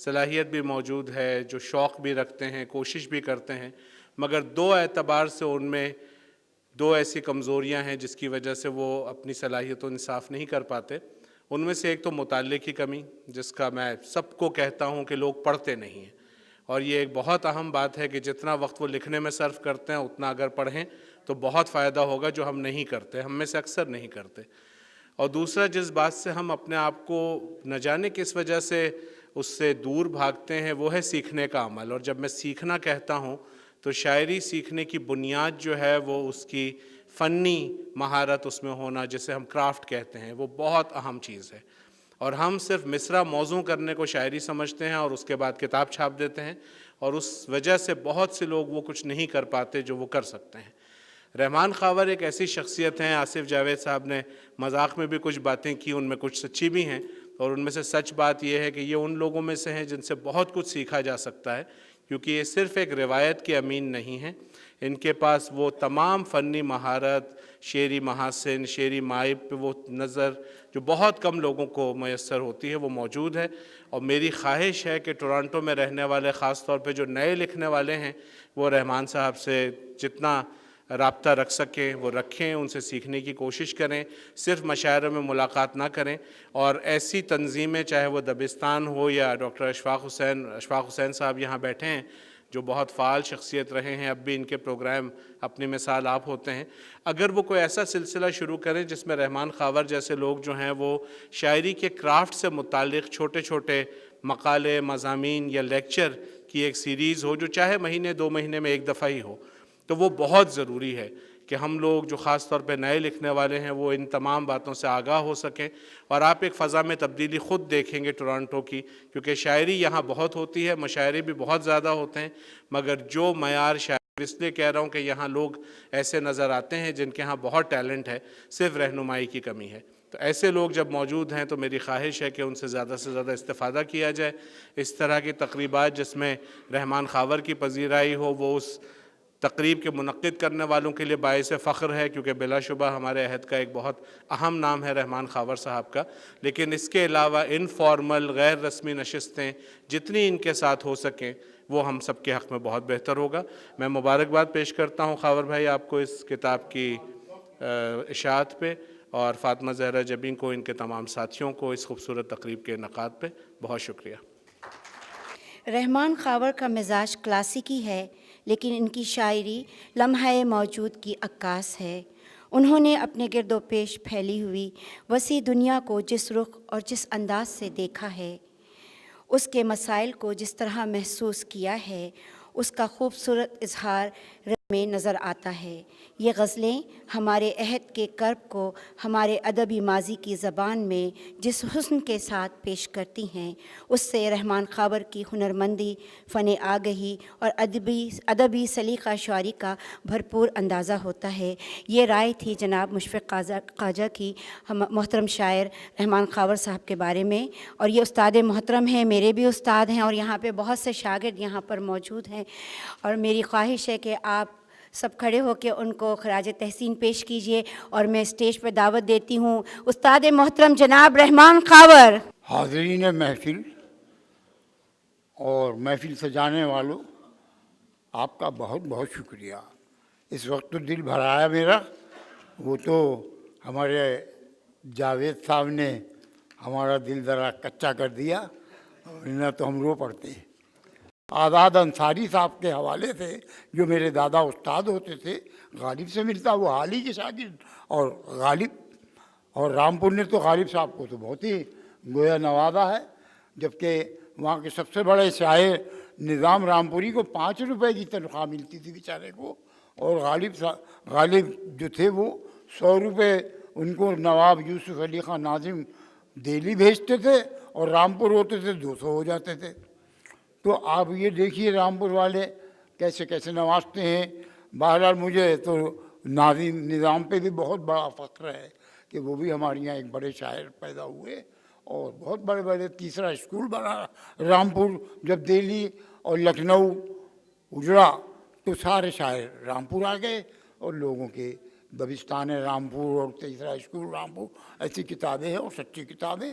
صلاحیت بھی موجود ہے، جو شوق بھی رکھتے ہیں، کوشش بھی کرتے ہیں، مگر دو اعتبار سے ان میں دو ایسی کمزوریاں ہیں جس کی وجہ سے وہ اپنی صلاحیت و انصاف نہیں کر پاتے۔ ان میں سے ایک تو مطالعے کی کمی، جس کا میں سب کو کہتا ہوں کہ لوگ پڑھتے نہیں ہیں، اور یہ ایک بہت اہم بات ہے کہ جتنا وقت وہ لکھنے میں صرف کرتے ہیں اتنا اگر پڑھیں تو بہت فائدہ ہوگا، جو ہم نہیں کرتے، ہم میں سے اکثر نہیں کرتے۔ اور دوسرا جس بات سے ہم اپنے آپ کو نہ جانے کس وجہ سے اس سے دور بھاگتے ہیں، وہ ہے سیکھنے کا عمل۔ اور جب میں سیکھنا کہتا ہوں تو شاعری سیکھنے کی بنیاد جو ہے وہ اس کی فنی مہارت اس میں ہونا، جسے ہم کرافٹ کہتے ہیں، وہ بہت اہم چیز ہے۔ اور ہم صرف مصرع موزوں کرنے کو شاعری سمجھتے ہیں اور اس کے بعد کتاب چھاپ دیتے ہیں، اور اس وجہ سے بہت سے لوگ وہ کچھ نہیں کر پاتے جو وہ کر سکتے ہیں۔ رحمان خاور ایک ایسی شخصیت ہیں، آصف جاوید صاحب نے مذاق میں بھی کچھ باتیں کی، ان میں کچھ سچی بھی ہیں، اور ان میں سے سچ بات یہ ہے کہ یہ ان لوگوں میں سے ہیں جن سے بہت کچھ سیکھا جا سکتا ہے، کیونکہ یہ صرف ایک روایت کے امین نہیں ہیں، ان کے پاس وہ تمام فنی مہارت، شعری محاسن، شعری مائب پہ وہ نظر جو بہت کم لوگوں کو میسر ہوتی ہے، وہ موجود ہے۔ اور میری خواہش ہے کہ ٹورانٹو میں رہنے والے، خاص طور پہ جو نئے لکھنے والے ہیں، وہ رحمان صاحب سے جتنا رابطہ رکھ سکیں وہ رکھیں، ان سے سیکھنے کی کوشش کریں، صرف مشاعروں میں ملاقات نہ کریں، اور ایسی تنظیمیں، چاہے وہ دبستان ہو یا ڈاکٹر اشفاق حسین صاحب یہاں بیٹھے ہیں جو بہت فعال شخصیت رہے ہیں، اب بھی ان کے پروگرام اپنی مثال آپ ہوتے ہیں، اگر وہ کوئی ایسا سلسلہ شروع کریں جس میں رحمان خاور جیسے لوگ جو ہیں وہ شاعری کے کرافٹ سے متعلق چھوٹے چھوٹے مقالے، مضامین یا لیکچر کی ایک سیریز ہو، جو چاہے مہینے 2 مہینے میں ایک دفعہ ہی ہو، تو وہ بہت ضروری ہے کہ ہم لوگ جو خاص طور پہ نئے لکھنے والے ہیں وہ ان تمام باتوں سے آگاہ ہو سکیں۔ اور آپ ایک فضا میں تبدیلی خود دیکھیں گے ٹورانٹو کی، کیونکہ شاعری یہاں بہت ہوتی ہے، مشاعرے بھی بہت زیادہ ہوتے ہیں، مگر جو معیار شاعری، اس لیے کہہ رہا ہوں کہ یہاں لوگ ایسے نظر آتے ہیں جن کے ہاں بہت ٹیلنٹ ہے، صرف رہنمائی کی کمی ہے۔ تو ایسے لوگ جب موجود ہیں تو میری خواہش ہے کہ ان سے زیادہ استفادہ کیا جائے۔ اس طرح کی تقریبات جس میں رحمان خاور کی پذیرائی ہو، وہ اس تقریب کے منعقد کرنے والوں کے لیے باعث فخر ہے، کیونکہ بلا شبہ ہمارے عہد کا ایک بہت اہم نام ہے رحمان خاور صاحب کا، لیکن اس کے علاوہ انفارمل، غیر رسمی نشستیں جتنی ان کے ساتھ ہو سکیں وہ ہم سب کے حق میں بہت بہتر ہوگا۔ میں مبارکباد پیش کرتا ہوں خاور بھائی آپ کو اس کتاب کی اشاعت پہ، اور فاطمہ زہرا جبین کو، ان کے تمام ساتھیوں کو اس خوبصورت تقریب کے انعقاد پہ بہت شکریہ۔ رحمان خاور کا مزاج کلاسیکی ہے، لیکن ان کی شاعری لمحہ موجود کی عکاس ہے۔ انہوں نے اپنے گرد و پیش پھیلی ہوئی وسیع دنیا کو جس رخ اور جس انداز سے دیکھا ہے، اس کے مسائل کو جس طرح محسوس کیا ہے، اس کا خوبصورت اظہار میں نظر آتا ہے۔ یہ غزلیں ہمارے عہد کے کرب کو ہمارے ادبی ماضی کی زبان میں جس حسن کے ساتھ پیش کرتی ہیں، اس سے رحمان خاور کی ہنرمندی، فن آگہی اور ادبی سلیقہ شعری کا بھرپور اندازہ ہوتا ہے۔ یہ رائے تھی جناب مشفق خواجہ کی محترم شاعر رحمان خاور صاحب کے بارے میں، اور یہ استاد محترم ہیں، میرے بھی استاد ہیں، اور یہاں پہ بہت سے شاگرد یہاں پر موجود ہیں، اور میری خواہش ہے کہ آپ سب کھڑے ہو کے ان کو خراج تحسین پیش کیجئے، اور میں اسٹیج پہ دعوت دیتی ہوں استاد محترم جناب رحمان خاور۔ حاضرین محفل اور محفل سجانے والوں، آپ کا بہت بہت شکریہ۔ اس وقت تو دل بھر آیا میرا، وہ تو ہمارے جاوید صاحب نے ہمارا دل ذرا کچا کر دیا، ورنہ تو ہم رو پڑتے۔ آزاد انصاری صاحب کے حوالے سے، جو میرے دادا استاد ہوتے تھے، غالب سے ملتا، وہ حال ہی کے شاگرد، اور غالب اور رامپور نے تو غالب صاحب کو تو بہت ہی گویا نوازا ہے، جبکہ وہاں کے سب سے بڑے شاعر نظام رامپوری کو 5 روپے کی تنخواہ ملتی تھی بیچارے کو، اور غالب جو تھے وہ 100 روپے ان کو نواب یوسف علی خان ناظم دہلی بھیجتے تھے، اور رامپور ہوتے تھے 200 ہو جاتے تھے۔ تو آپ یہ دیکھیے رامپور والے کیسے کیسے نوازتے ہیں۔ بہرحال مجھے تو نظام پہ بھی بہت بڑا فخر ہے کہ وہ بھی ہمارے یہاں ایک بڑے شاعر پیدا ہوئے، اور بہت بڑے تیسرا اسکول بنا رامپور۔ جب دہلی اور لکھنؤ اجڑا تو سارے شاعر رامپور آ گئے، اور لوگوں کے دبستان رامپور اور تیسرا اسکول رامپور، ایسی کتابیں ہیں اور سچی کتابیں۔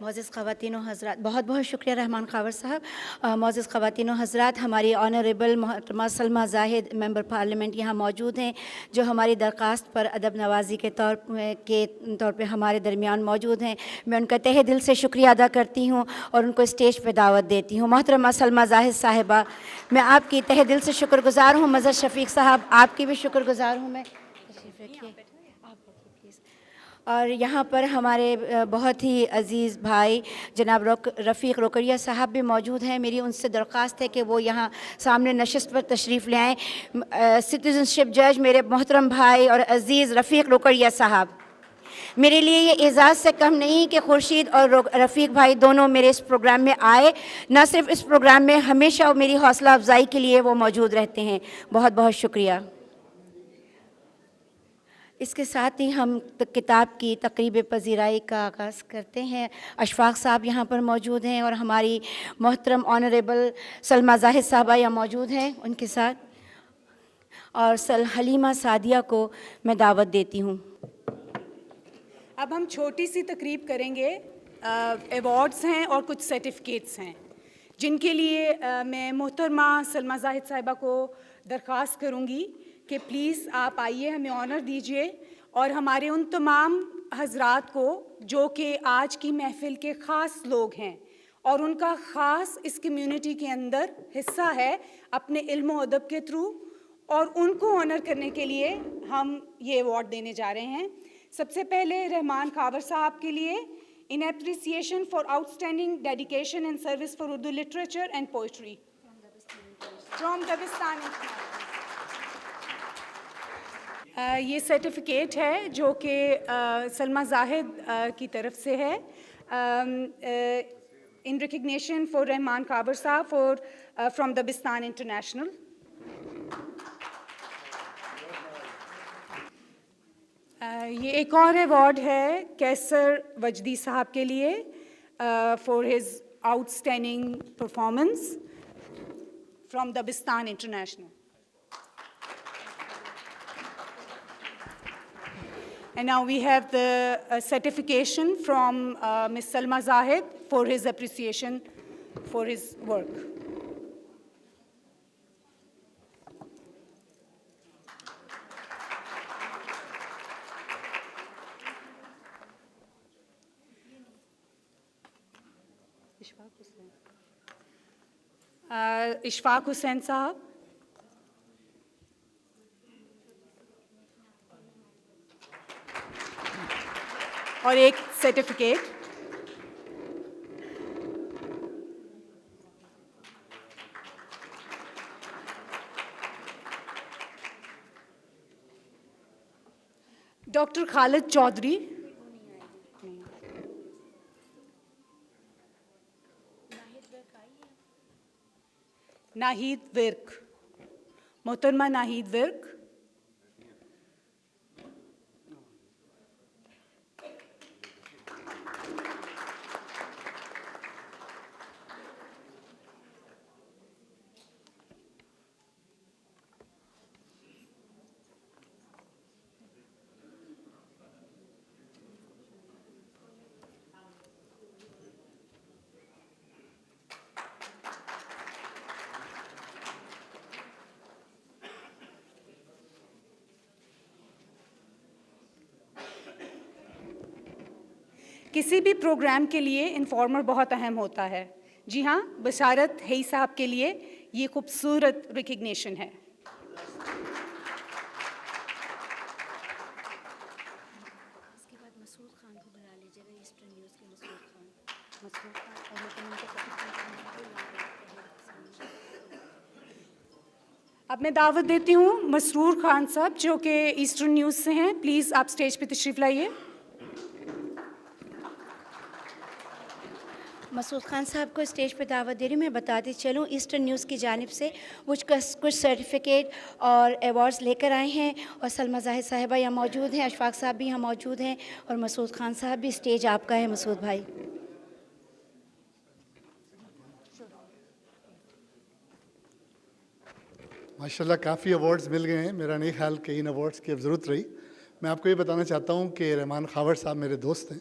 معزز خواتین و حضرات، بہت بہت شکریہ رحمان خاور صاحب. معزز خواتین و حضرات، ہماری آنریبل محترمہ سلمیٰ زاہد ممبر پارلیمنٹ یہاں موجود ہیں، جو ہماری درخواست پر ادب نوازی کے طور پہ ہمارے درمیان موجود ہیں. میں ان کا تہہ دل سے شکریہ ادا کرتی ہوں اور ان کو اسٹیج پہ دعوت دیتی ہوں. محترمہ سلمیٰ زاہد صاحبہ، میں آپ کی تہہ دل سے شکر گزار ہوں. مظہر شفیق صاحب، آپ کی بھی شکر گزار ہوں میں. اور یہاں پر ہمارے بہت ہی عزیز بھائی جناب رفیق روکڑیہ صاحب بھی موجود ہیں. میری ان سے درخواست ہے کہ وہ یہاں سامنے نشست پر تشریف لے آئیں. سٹیزن شپ جج میرے محترم بھائی اور عزیز رفیق روکڑیہ صاحب، میرے لیے یہ اعزاز سے کم نہیں کہ خورشید اور رفیق بھائی دونوں میرے اس پروگرام میں آئے. نہ صرف اس پروگرام میں، ہمیشہ میری حوصلہ افزائی کے لیے وہ موجود رہتے ہیں. بہت بہت شکریہ. اس کے ساتھ ہی ہم کتاب کی تقریب پذیرائی کا آغاز کرتے ہیں. اشفاق صاحب یہاں پر موجود ہیں اور ہماری محترم آنریبل سلمیٰ زاہد صاحبہ یہاں موجود ہیں ان کے ساتھ. اور حلیمہ سعدیہ کو میں دعوت دیتی ہوں. اب ہم چھوٹی سی تقریب کریں گے. ایوارڈز ہیں اور کچھ سرٹیفکیٹس ہیں جن کے لیے میں محترمہ سلمیٰ زاہد صاحبہ کو درخواست کروں گی کہ پلیز آپ آئیے، ہمیں آنر دیجیے اور ہمارے ان تمام حضرات کو جو کہ آج کی محفل کے خاص لوگ ہیں اور ان کا خاص اس کمیونٹی کے اندر حصہ ہے اپنے علم و ادب کے تھرو، اور ان کو آنر کرنے کے لیے ہم یہ ایوارڈ دینے جا رہے ہیں. سب سے پہلے رحمان خاور صاحب کے لیے in appreciation for outstanding dedication and service for Urdu literature and poetry from Dabistan. یہ سرٹیفکیٹ ہے جو کہ سلمیٰ زاہد کی طرف سے ہے ان ریکگنیشن فار رحمان خاور صاحب فار فرام دبستان انٹرنیشنل. یہ ایک اور ایوارڈ ہے کیسر وجدی صاحب کے لیے for his outstanding performance from Dabistan international. And now we have the certification from Ms. Salma Zahid for his appreciation for his work. Ashfaq Hussain صاحب. اور ایک سرٹیفکیٹ ڈاکٹر خالد چودھری. ناہید ورک، محترمہ ناہید ورک. کسی بھی پروگرام کے لیے انفارمر بہت اہم ہوتا ہے. جی ہاں، بشارت ہی صاحب کے لیے یہ خوبصورت ریکگنیشن ہے. اب میں دعوت دیتی ہوں مسرور خان صاحب جو کہ ایسٹرن نیوز سے ہیں. پلیز آپ اسٹیج پہ تشریف لائیے. مسعود خان صاحب کو اسٹیج پہ دعوت دے رہی ہوں. میں بتاتی چلوں ایسٹرن نیوز کی جانب سے کچھ سرٹیفکیٹ اور ایوارڈز لے کر آئے ہیں اور سلمیٰ زاہد صاحبہ یہاں موجود ہیں، اشفاق صاحب بھی یہاں موجود ہیں اور مسعود خان صاحب بھی. اسٹیج آپ کا ہے مسعود بھائی. ماشاءاللہ کافی ایوارڈز مل گئے ہیں. میرا نہیں خیال کہ ان ایوارڈز کی اب ضرورت رہی. میں آپ کو یہ بتانا چاہتا ہوں کہ رحمان خاور صاحب میرے دوست ہیں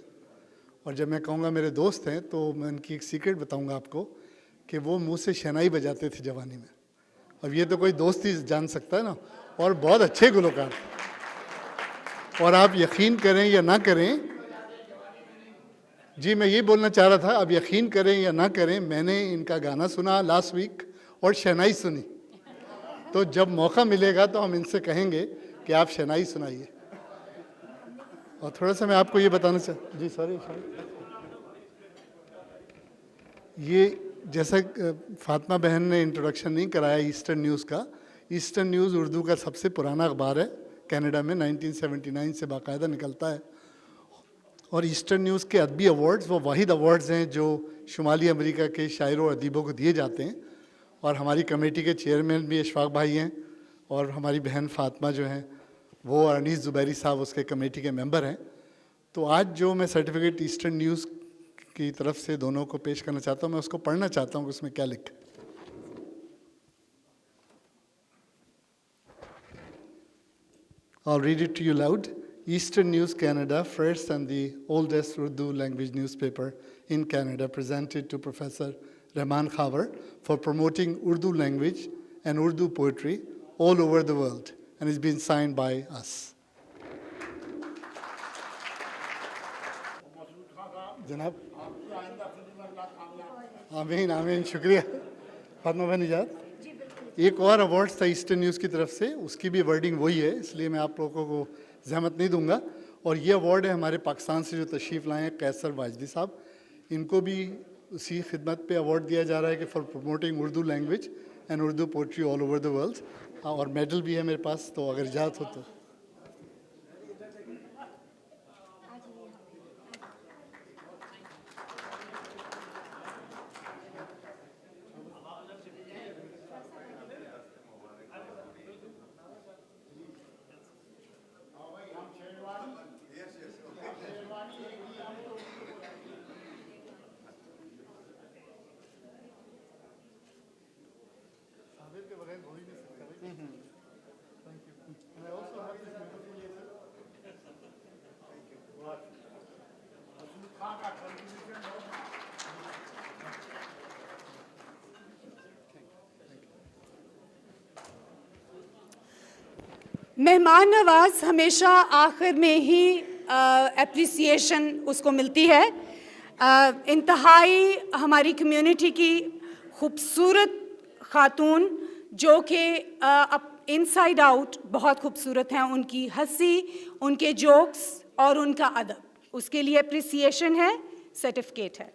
اور جب میں کہوں گا میرے دوست ہیں تو میں ان کی ایک سیکرٹ بتاؤں گا آپ کو کہ وہ منہ سے شہنائی بجاتے تھے جوانی میں. اب یہ تو کوئی دوست ہی جان سکتا ہے نا, اور بہت اچھے گلوکار. اور آپ یقین کریں یا نہ کریں, جی میں یہ بولنا چاہ رہا تھا, آپ یقین کریں یا نہ کریں, میں نے ان کا گانا سنا لاسٹ ویک اور شہنائی سنی. تو جب موقع ملے گا تو ہم ان سے کہیں گے کہ آپ شہنائی سنائیے. اور تھوڑا سا میں آپ کو یہ بتانا چاہتا, جی سوری, یہ جیسا فاطمہ بہن نے انٹروڈکشن نہیں کرایا ایسٹرن نیوز کا, ایسٹرن نیوز اردو کا سب سے پرانا اخبار ہے کینیڈا میں, 1979 سے باقاعدہ نکلتا ہے. اور ایسٹرن نیوز کے ادبی ایوارڈز وہ واحد ایوارڈز ہیں جو شمالی امریکہ کے شاعروں اور ادیبوں کو دیے جاتے ہیں. اور ہماری کمیٹی کے چیئرمین بھی اشفاق بھائی ہیں, اور ہماری بہن فاطمہ جو ہیں وہ, اور انیس زبیری صاحب اس کے کمیٹی کے ممبر ہیں. تو آج جو میں سرٹیفکیٹ ایسٹرن نیوز کی طرف سے دونوں کو پیش کرنا چاہتا ہوں, میں اس کو پڑھنا چاہتا ہوں کہ اس میں کیا لکھا ہے. I'll read it to you loud. Eastern News Canada, first and the oldest Urdu language newspaper in Canada, presented to Professor Rahman Khavar for promoting Urdu language and Urdu poetry all over the world, and it's been signed by us. جناب آمین آمین, شکریہ. فاطمہ بہن نجات, ایک اور awards تھا eastern news کی طرف سے, اس کی بھی ورڈنگ وہی ہے, اس لیے میں آپ لوگوں کو زحمت نہیں دوں گا. اور یہ ایوارڈ ہے ہمارے پاکستان سے جو تشریف لائے ہیں قیصر واجدی صاحب, ان کو بھی اسی خدمت پہ ایوارڈ دیا جا رہا ہے کہ for promoting Urdu language and Urdu poetry all over the world. اور میڈل بھی ہے میرے پاس, تو اگر اجازت ہو تو. مہمان نواز ہمیشہ آخر میں ہی اپریسیشن اس کو ملتی ہے. انتہائی ہماری کمیونٹی کی خوبصورت خاتون جو کہ ان سائڈ آؤٹ بہت خوبصورت ہیں, ان کی ہنسی, ان کے جوکس اور ان کا ادب, اس کے لیے اپریسیشن ہے, سرٹیفکیٹ ہے.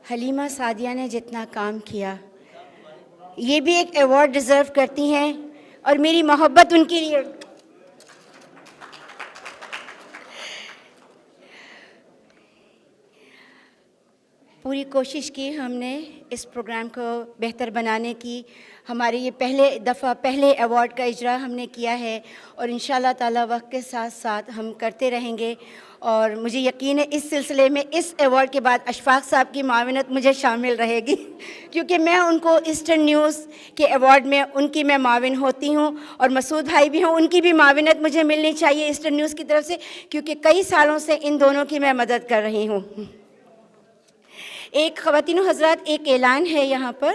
حلیمہ سعدیہ نے جتنا کام کیا, یہ بھی ایک ایوارڈ ڈیزرو کرتی ہیں, اور میری محبت ان کے لیے. پوری کوشش کی ہم نے اس پروگرام کو بہتر بنانے کی. ہمارے یہ پہلے ایوارڈ کا اجرا ہم نے کیا ہے, اور انشاءاللہ تعالی وقت کے ساتھ ساتھ ہم کرتے رہیں گے. اور مجھے یقین ہے اس سلسلے میں اس ایوارڈ کے بعد اشفاق صاحب کی معاونت مجھے شامل رہے گی, کیونکہ میں ان کو ایسٹرن نیوز کے ایوارڈ میں ان کی میں معاون ہوتی ہوں, اور مسعود بھائی بھی ہوں, ان کی بھی معاونت مجھے ملنی چاہیے ایسٹرن نیوز کی طرف سے, کیونکہ کئی سالوں سے ان دونوں کی میں مدد کر رہی ہوں. ایک خواتین و حضرات, ایک اعلان ہے یہاں پر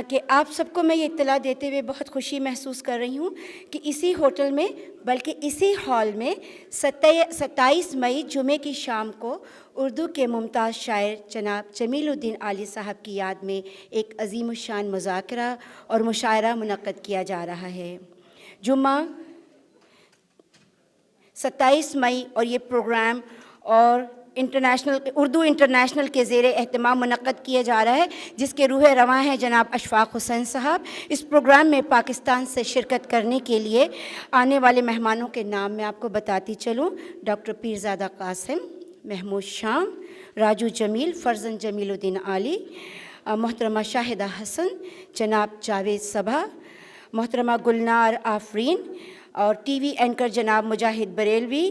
کہ آپ سب کو میں یہ اطلاع دیتے ہوئے بہت خوشی محسوس کر رہی ہوں کہ اسی ہوٹل میں, بلکہ اسی ہال میں 27 مئی جمعے کی شام کو اردو کے ممتاز شاعر جناب جمیل الدین عالی صاحب کی یاد میں ایک عظیم الشان مذاکرہ اور مشاعرہ منعقد کیا جا رہا ہے. جمعہ 27 مئی, اور یہ پروگرام اور اردو انٹرنیشنل کے زیر اہتمام منعقد کیا جا رہا ہے, جس کے روح رواں ہیں جناب اشفاق حسین صاحب. اس پروگرام میں پاکستان سے شرکت کرنے کے لیے آنے والے مہمانوں کے نام میں آپ کو بتاتی چلوں. ڈاکٹر پیرزادہ قاسم, محمود شام, راجو جمیل, فرزند جمیل الدین عالی, محترمہ شاہدہ حسن, جناب جاوید صبا, محترمہ گلنار آفرین, اور ٹی وی اینکر جناب مجاہد بریلوی,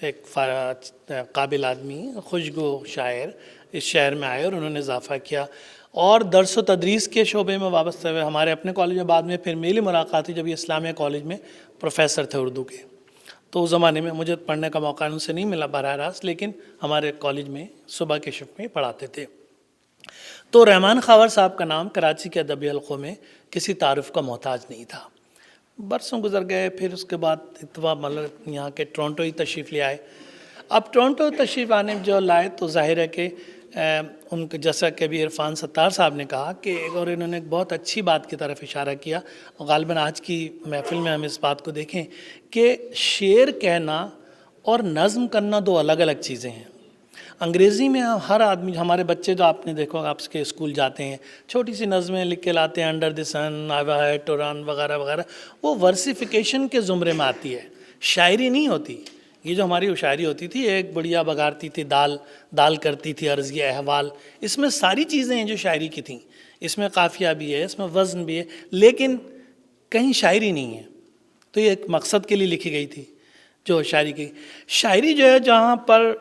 ایک قابل آدمی خوشگو شاعر اس شہر میں آئے اور انہوں نے اضافہ کیا اور درس و تدریس کے شعبے میں وابستہ ہوئے. ہمارے اپنے کالج میں بعد میں پھر میری ملاقات ہوئی جب یہ اسلامیہ کالج میں پروفیسر تھے اردو کے. تو اس زمانے میں مجھے پڑھنے کا موقع ان سے نہیں ملا براہ راست، لیکن ہمارے کالج میں صبح کے شفٹ میں پڑھاتے تھے. تو رحمان خاور صاحب کا نام کراچی کے ادبی حلقوں میں کسی تعارف کا محتاج نہیں تھا. برسوں گزر گئے، پھر اس کے بعد اتوا مطلب یہاں کے ٹورنٹو ہی تشریف لے آئے. اب ٹورنٹو تشریف آنے جو لائے تو ظاہر ہے کہ ان کے جیسا کہ ابھی عرفان ستار صاحب نے کہا کہ اور انہوں نے ایک بہت اچھی بات کی طرف اشارہ کیا، غالباً آج کی محفل میں ہم اس بات کو دیکھیں کہ شعر کہنا اور نظم کرنا دو الگ الگ چیزیں ہیں. انگریزی میں ہر آدمی، ہمارے بچے جو آپ نے دیکھو آپ کے اسکول جاتے ہیں چھوٹی سی نظمیں لکھ کے لاتے ہیں، under the sun, I had to run وغیرہ وغیرہ، وہ ورسیفیکیشن کے زمرے میں آتی ہے، شاعری نہیں ہوتی. یہ جو ہماری شاعری ہوتی تھی، ایک بڑھیا بگارتی تھی، دال کرتی تھی عرض یہ احوال، اس میں ساری چیزیں ہیں جو شاعری کی تھیں. اس میں قافیہ بھی ہے، اس میں وزن بھی ہے، لیکن کہیں شاعری نہیں ہے. تو یہ ایک مقصد کے لیے لکھی گئی تھی جو شاعری کی. شاعری جو ہے جہاں پر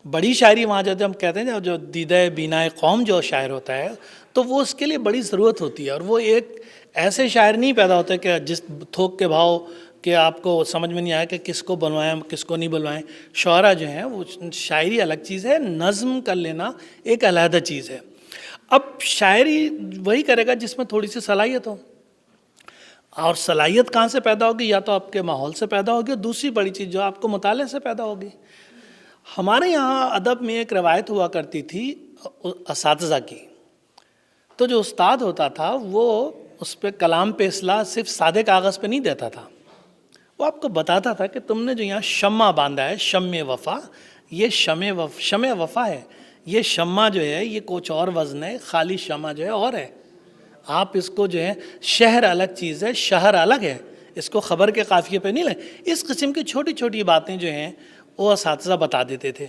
بڑی شاعری وہاں جاتے ہم کہتے ہیں جو دیدہ بینائے قوم جو شاعر ہوتا ہے تو وہ اس کے لیے بڑی ضرورت ہوتی ہے. اور وہ ایک ایسے شاعر نہیں پیدا ہوتے کہ جس تھوک کے بھاؤ کہ آپ کو سمجھ میں نہیں آیا کہ کس کو بنوائیں کس کو نہیں بنوائیں. شعرا جو ہیں وہ شاعری الگ چیز ہے، نظم کر لینا ایک علیحدہ چیز ہے. اب شاعری وہی کرے گا جس میں تھوڑی سی صلاحیت ہو، اور صلاحیت کہاں سے پیدا ہوگی؟ یا تو آپ کے ماحول سے پیدا ہوگی، اور دوسری بڑی چیز جو آپ کو مطالعے سے پیدا ہوگی. ہمارے یہاں ادب میں ایک روایت ہوا کرتی تھی اساتذہ کی. تو جو استاد ہوتا تھا وہ اس پہ کلام پہ اصلاح صرف سادے کاغذ پہ نہیں دیتا تھا، وہ آپ کو بتاتا تھا کہ تم نے جو یہاں شمع باندھا ہے، شمع وفا، یہ شمع وفا ہے. یہ شمع جو ہے یہ کچھ اور وزن ہے، خالی شمع جو ہے اور ہے. آپ اس کو جو ہے شہر الگ چیز ہے، شہر الگ ہے، اس کو خبر کے قافیے پہ نہیں لیں. اس قسم کی چھوٹی چھوٹی باتیں جو ہیں وہ اساتذہ بتا دیتے تھے.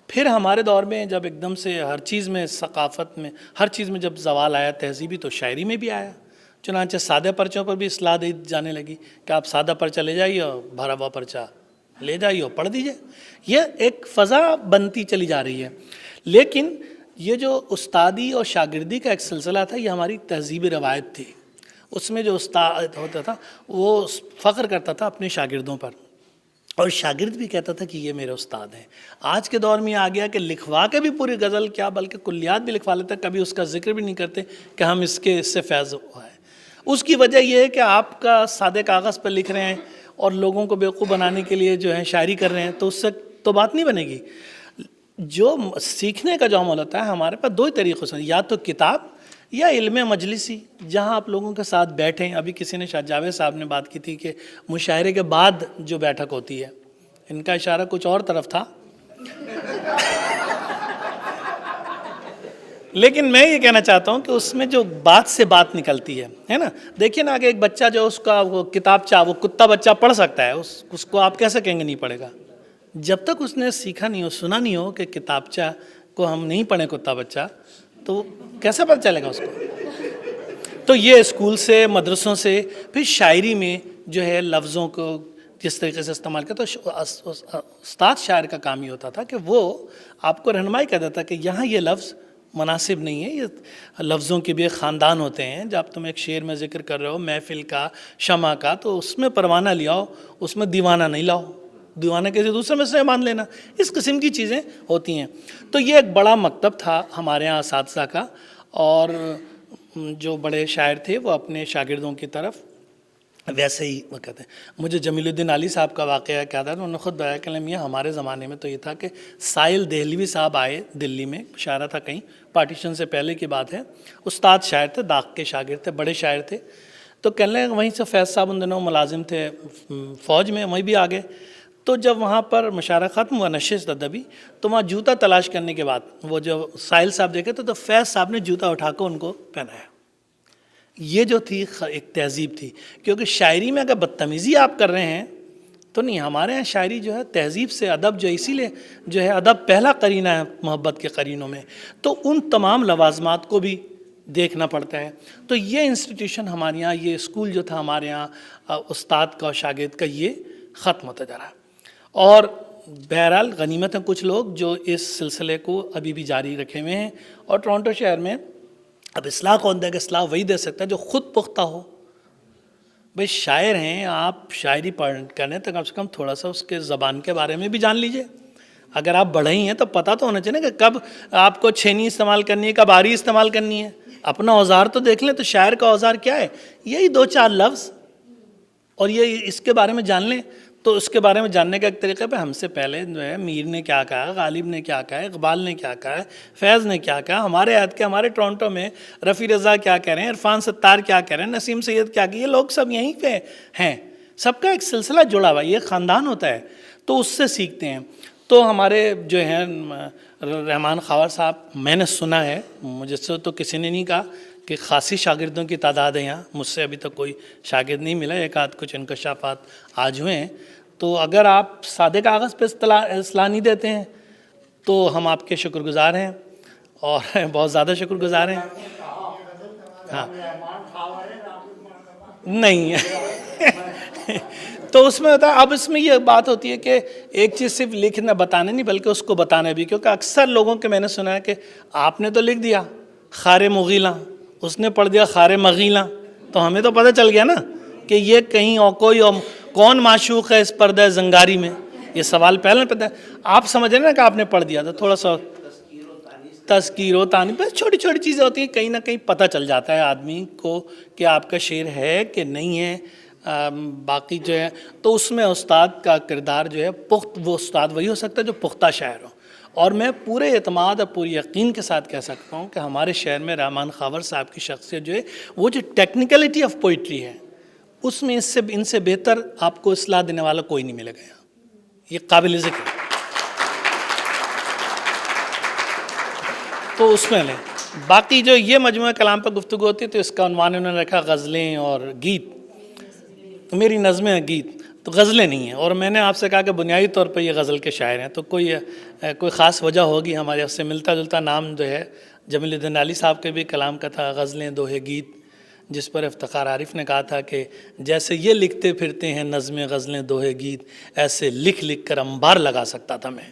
پھر ہمارے دور میں جب ایک دم سے ہر چیز میں، ثقافت میں، ہر چیز میں جب زوال آیا تہذیبی، تو شاعری میں بھی آیا. چنانچہ سادہ پرچوں پر بھی اصلاح دی جانے لگی کہ آپ سادہ پرچہ لے جائیے اور بھرا ہوا پرچہ لے جائیے اور پڑھ دیجیے. یہ ایک فضا بنتی چلی جا رہی ہے. لیکن یہ جو استادی اور شاگردی کا ایک سلسلہ تھا، یہ ہماری تہذیبی روایت تھی. اس میں جو استاد ہوتا تھا وہ فخر کرتا تھا اپنے شاگردوں پر، اور شاگرد بھی کہتا تھا کہ یہ میرے استاد ہیں. آج کے دور میں آ گیا کہ لکھوا کے بھی پوری غزل کیا بلکہ کلیات بھی لکھوا لیتے، کبھی اس کا ذکر بھی نہیں کرتے کہ ہم اس سے فیض ہوا ہے. اس کی وجہ یہ ہے کہ آپ کا سادے کاغذ پر لکھ رہے ہیں اور لوگوں کو بیوقوف بنانے کے لیے جو ہے شاعری کر رہے ہیں، تو اس سے تو بات نہیں بنے گی. جو سیکھنے کا جو عمل ہوتا ہے ہمارے پاس دو ہی طریقوں سے، یا تو کتاب یا علم مجلسی، جہاں آپ لوگوں کے ساتھ بیٹھیں. ابھی کسی نے شاہ جاوید صاحب نے بات کی تھی کہ مشاعرے کے بعد جو بیٹھک ہوتی ہے، ان کا اشارہ کچھ اور طرف تھا. لیکن میں یہ کہنا چاہتا ہوں کہ اس میں جو بات سے بات نکلتی ہے نا. دیکھیے نا کہ ایک بچہ جو اس کا وہ کتاب وہ کتا بچہ پڑھ سکتا ہے، اس کو آپ کیسے کہیں گے نہیں پڑھے گا؟ جب تک اس نے سیکھا نہیں ہو، سنا نہیں ہو کہ کتابچہ کو ہم نہیں پڑھیں کتا بچہ، تو کیسے پتہ چلے گا اس کو؟ تو یہ اسکول سے، مدرسوں سے، پھر شاعری میں جو ہے لفظوں کو جس طریقے سے استعمال کرتا. تو استاد شاعر کا کام یہ ہوتا تھا کہ وہ آپ کو رہنمائی کر دیتا کہ یہاں یہ لفظ مناسب نہیں ہے. یہ لفظوں کے بھی ایک خاندان ہوتے ہیں. جب تم ایک شعر میں ذکر کر رہے ہو محفل کا، شمع کا، تو اس میں پروانہ لیاؤ، اس میں دیوانہ نہیں لاؤ. دیوانہ کسی دوسرے میں سے مان لینا، اس قسم کی چیزیں ہوتی ہیں. تو یہ ایک بڑا مکتب تھا ہمارے ہاں اساتذہ کا، اور جو بڑے شاعر تھے وہ اپنے شاگردوں کی طرف ویسے ہی وہ کہتے ہیں. مجھے جمیل الدین علی صاحب کا واقعہ کیا تھا، انہوں نے خود بیان کیا. میاں ہمارے زمانے میں تو یہ تھا کہ سائل دہلوی صاحب آئے دلی میں، شاعرہ تھا کہیں، پارٹیشن سے پہلے کی بات ہے. استاد شاعر تھے، داغ کے شاگرد تھے، بڑے شاعر تھے. تو کہنے لگے، وہیں سے فیض صاحب ان دنوں ملازم تھے فوج میں، وہیں بھی آ گئے. تو جب وہاں پر مشاعرہ ختم ہوا، نشست ادبی، تو وہاں جوتا تلاش کرنے کے بعد وہ جو سائل صاحب دیکھے تو فیض صاحب نے جوتا اٹھا کر ان کو پہنایا. یہ جو تھی ایک تہذیب تھی. کیونکہ شاعری میں اگر بدتمیزی آپ کر رہے ہیں تو نہیں. ہمارے یہاں شاعری جو ہے تہذیب سے، ادب جو اسی لیے جو ہے ادب پہلا قرینہ ہے محبت کے قرینوں میں، تو ان تمام لوازمات کو بھی دیکھنا پڑتا ہے. تو یہ انسٹیٹیوشن ہمارے یہاں، یہ اسکول جو تھا ہمارے یہاں استاد کا اور شاگرد کا، یہ ختم ہوتا جا رہا ہے. اور بہرحال غنیمت ہیں کچھ لوگ جو اس سلسلے کو ابھی بھی جاری رکھے ہوئے ہیں. اور ٹورنٹو شہر میں اب اصلاح کون دے گا؟ اصلاح وہی دے سکتا ہے جو خود پختہ ہو. بھئی شاعر ہیں, آپ شاعری پڑھ کریں تو کم سے کم تھوڑا سا اس کے زبان کے بارے میں بھی جان لیجئے. اگر آپ بڑھئی ہیں تو پتہ تو ہونا چاہیے کہ کب آپ کو چھینی استعمال کرنی ہے, کب آری استعمال کرنی ہے. اپنا اوزار تو دیکھ لیں. تو شاعر کا اوزار کیا ہے؟ یہی 2-4 لفظ, اور یہ اس کے بارے میں جان لیں. تو اس کے بارے میں جاننے کا ایک طریقہ پہ ہم سے پہلے جو ہے میر نے کیا کہا, غالب نے کیا کہا ہے, اقبال نے کیا کہا ہے, فیض نے کیا کہا, ہمارے عہد کے ہمارے ٹورنٹو میں رفیع رضا کیا کہہ رہے ہیں, عرفان ستار کیا کہہ رہے ہیں, نسیم سید کیا کہ یہ لوگ سب یہیں پہ ہیں. سب کا ایک سلسلہ جڑا ہوا ہے, یہ خاندان ہوتا ہے. تو اس سے سیکھتے ہیں. تو ہمارے جو ہیں رحمان خاور صاحب, میں نے سنا ہے, مجھ سے تو کسی نے نہیں کہا کہ خاصی شاگردوں کی تعداد ہے یہاں. مجھ سے ابھی تک کوئی شاگرد نہیں ملا, ایک آدھ کچھ انکشافات آج ہوئے ہیں. تو اگر آپ سادے کاغذ پہ اصلاح نہیں دیتے ہیں تو ہم آپ کے شکر گزار ہیں, اور بہت زیادہ شکر گزار ہیں. ہاں نہیں تو اس میں ہوتا ہے. اب اس میں یہ بات ہوتی ہے کہ ایک چیز صرف لکھنا بتانا نہیں بلکہ اس کو بتانا بھی, کیونکہ اکثر لوگوں کے میں نے سنا ہے کہ آپ نے تو لکھ دیا خار مغیلاں, اس نے پڑھ دیا خار مغیلاں, تو ہمیں تو پتہ چل گیا نا کہ یہ کہیں اور کوئی اور کون معشوق ہے اس پردہ زنگاری میں. یہ سوال پہلے پتہ ہے. آپ سمجھ رہے نا کہ آپ نے پڑھ دیا تھا, تھوڑا سا تذکیر و تانیث, بس چھوٹی چھوٹی چیزیں ہوتی ہیں, کہیں نہ کہیں پتہ چل جاتا ہے آدمی کو کہ آپ کا شعر ہے کہ نہیں ہے. باقی جو ہے تو اس میں استاد کا کردار جو ہے وہ استاد وہی ہو سکتا ہے جو پختہ شاعر ہو. اور میں پورے اعتماد اور پوری یقین کے ساتھ کہہ سکتا ہوں کہ ہمارے شہر میں رحمان خاور صاحب کی شخصیت جو ہے وہ جو ٹیکنیکلٹی آف پوئٹری ہے اس میں ان سے بہتر آپ کو اصلاح دینے والا کوئی نہیں ملے گا. یہ قابل ذکر ہے. تو اس میں لیں. باقی جو یہ مجموعہ کلام پر گفتگو ہوتی ہے تو اس کا عنوان انہوں نے رکھا غزلیں اور گیت. میری نظمیں گیت, تو غزلیں نہیں ہیں. اور میں نے آپ سے کہا کہ بنیادی طور پر یہ غزل کے شاعر ہیں, تو کوئی خاص وجہ ہوگی. ہمارے اس سے ملتا جلتا نام جو ہے جمیل الدین علی صاحب کے بھی کلام کا تھا, غزلیں دوہے گیت, جس پر افتخار عارف نے کہا تھا کہ جیسے یہ لکھتے پھرتے ہیں نظمیں غزلیں دوہے گیت, ایسے لکھ لکھ کر انبار لگا سکتا تھا میں.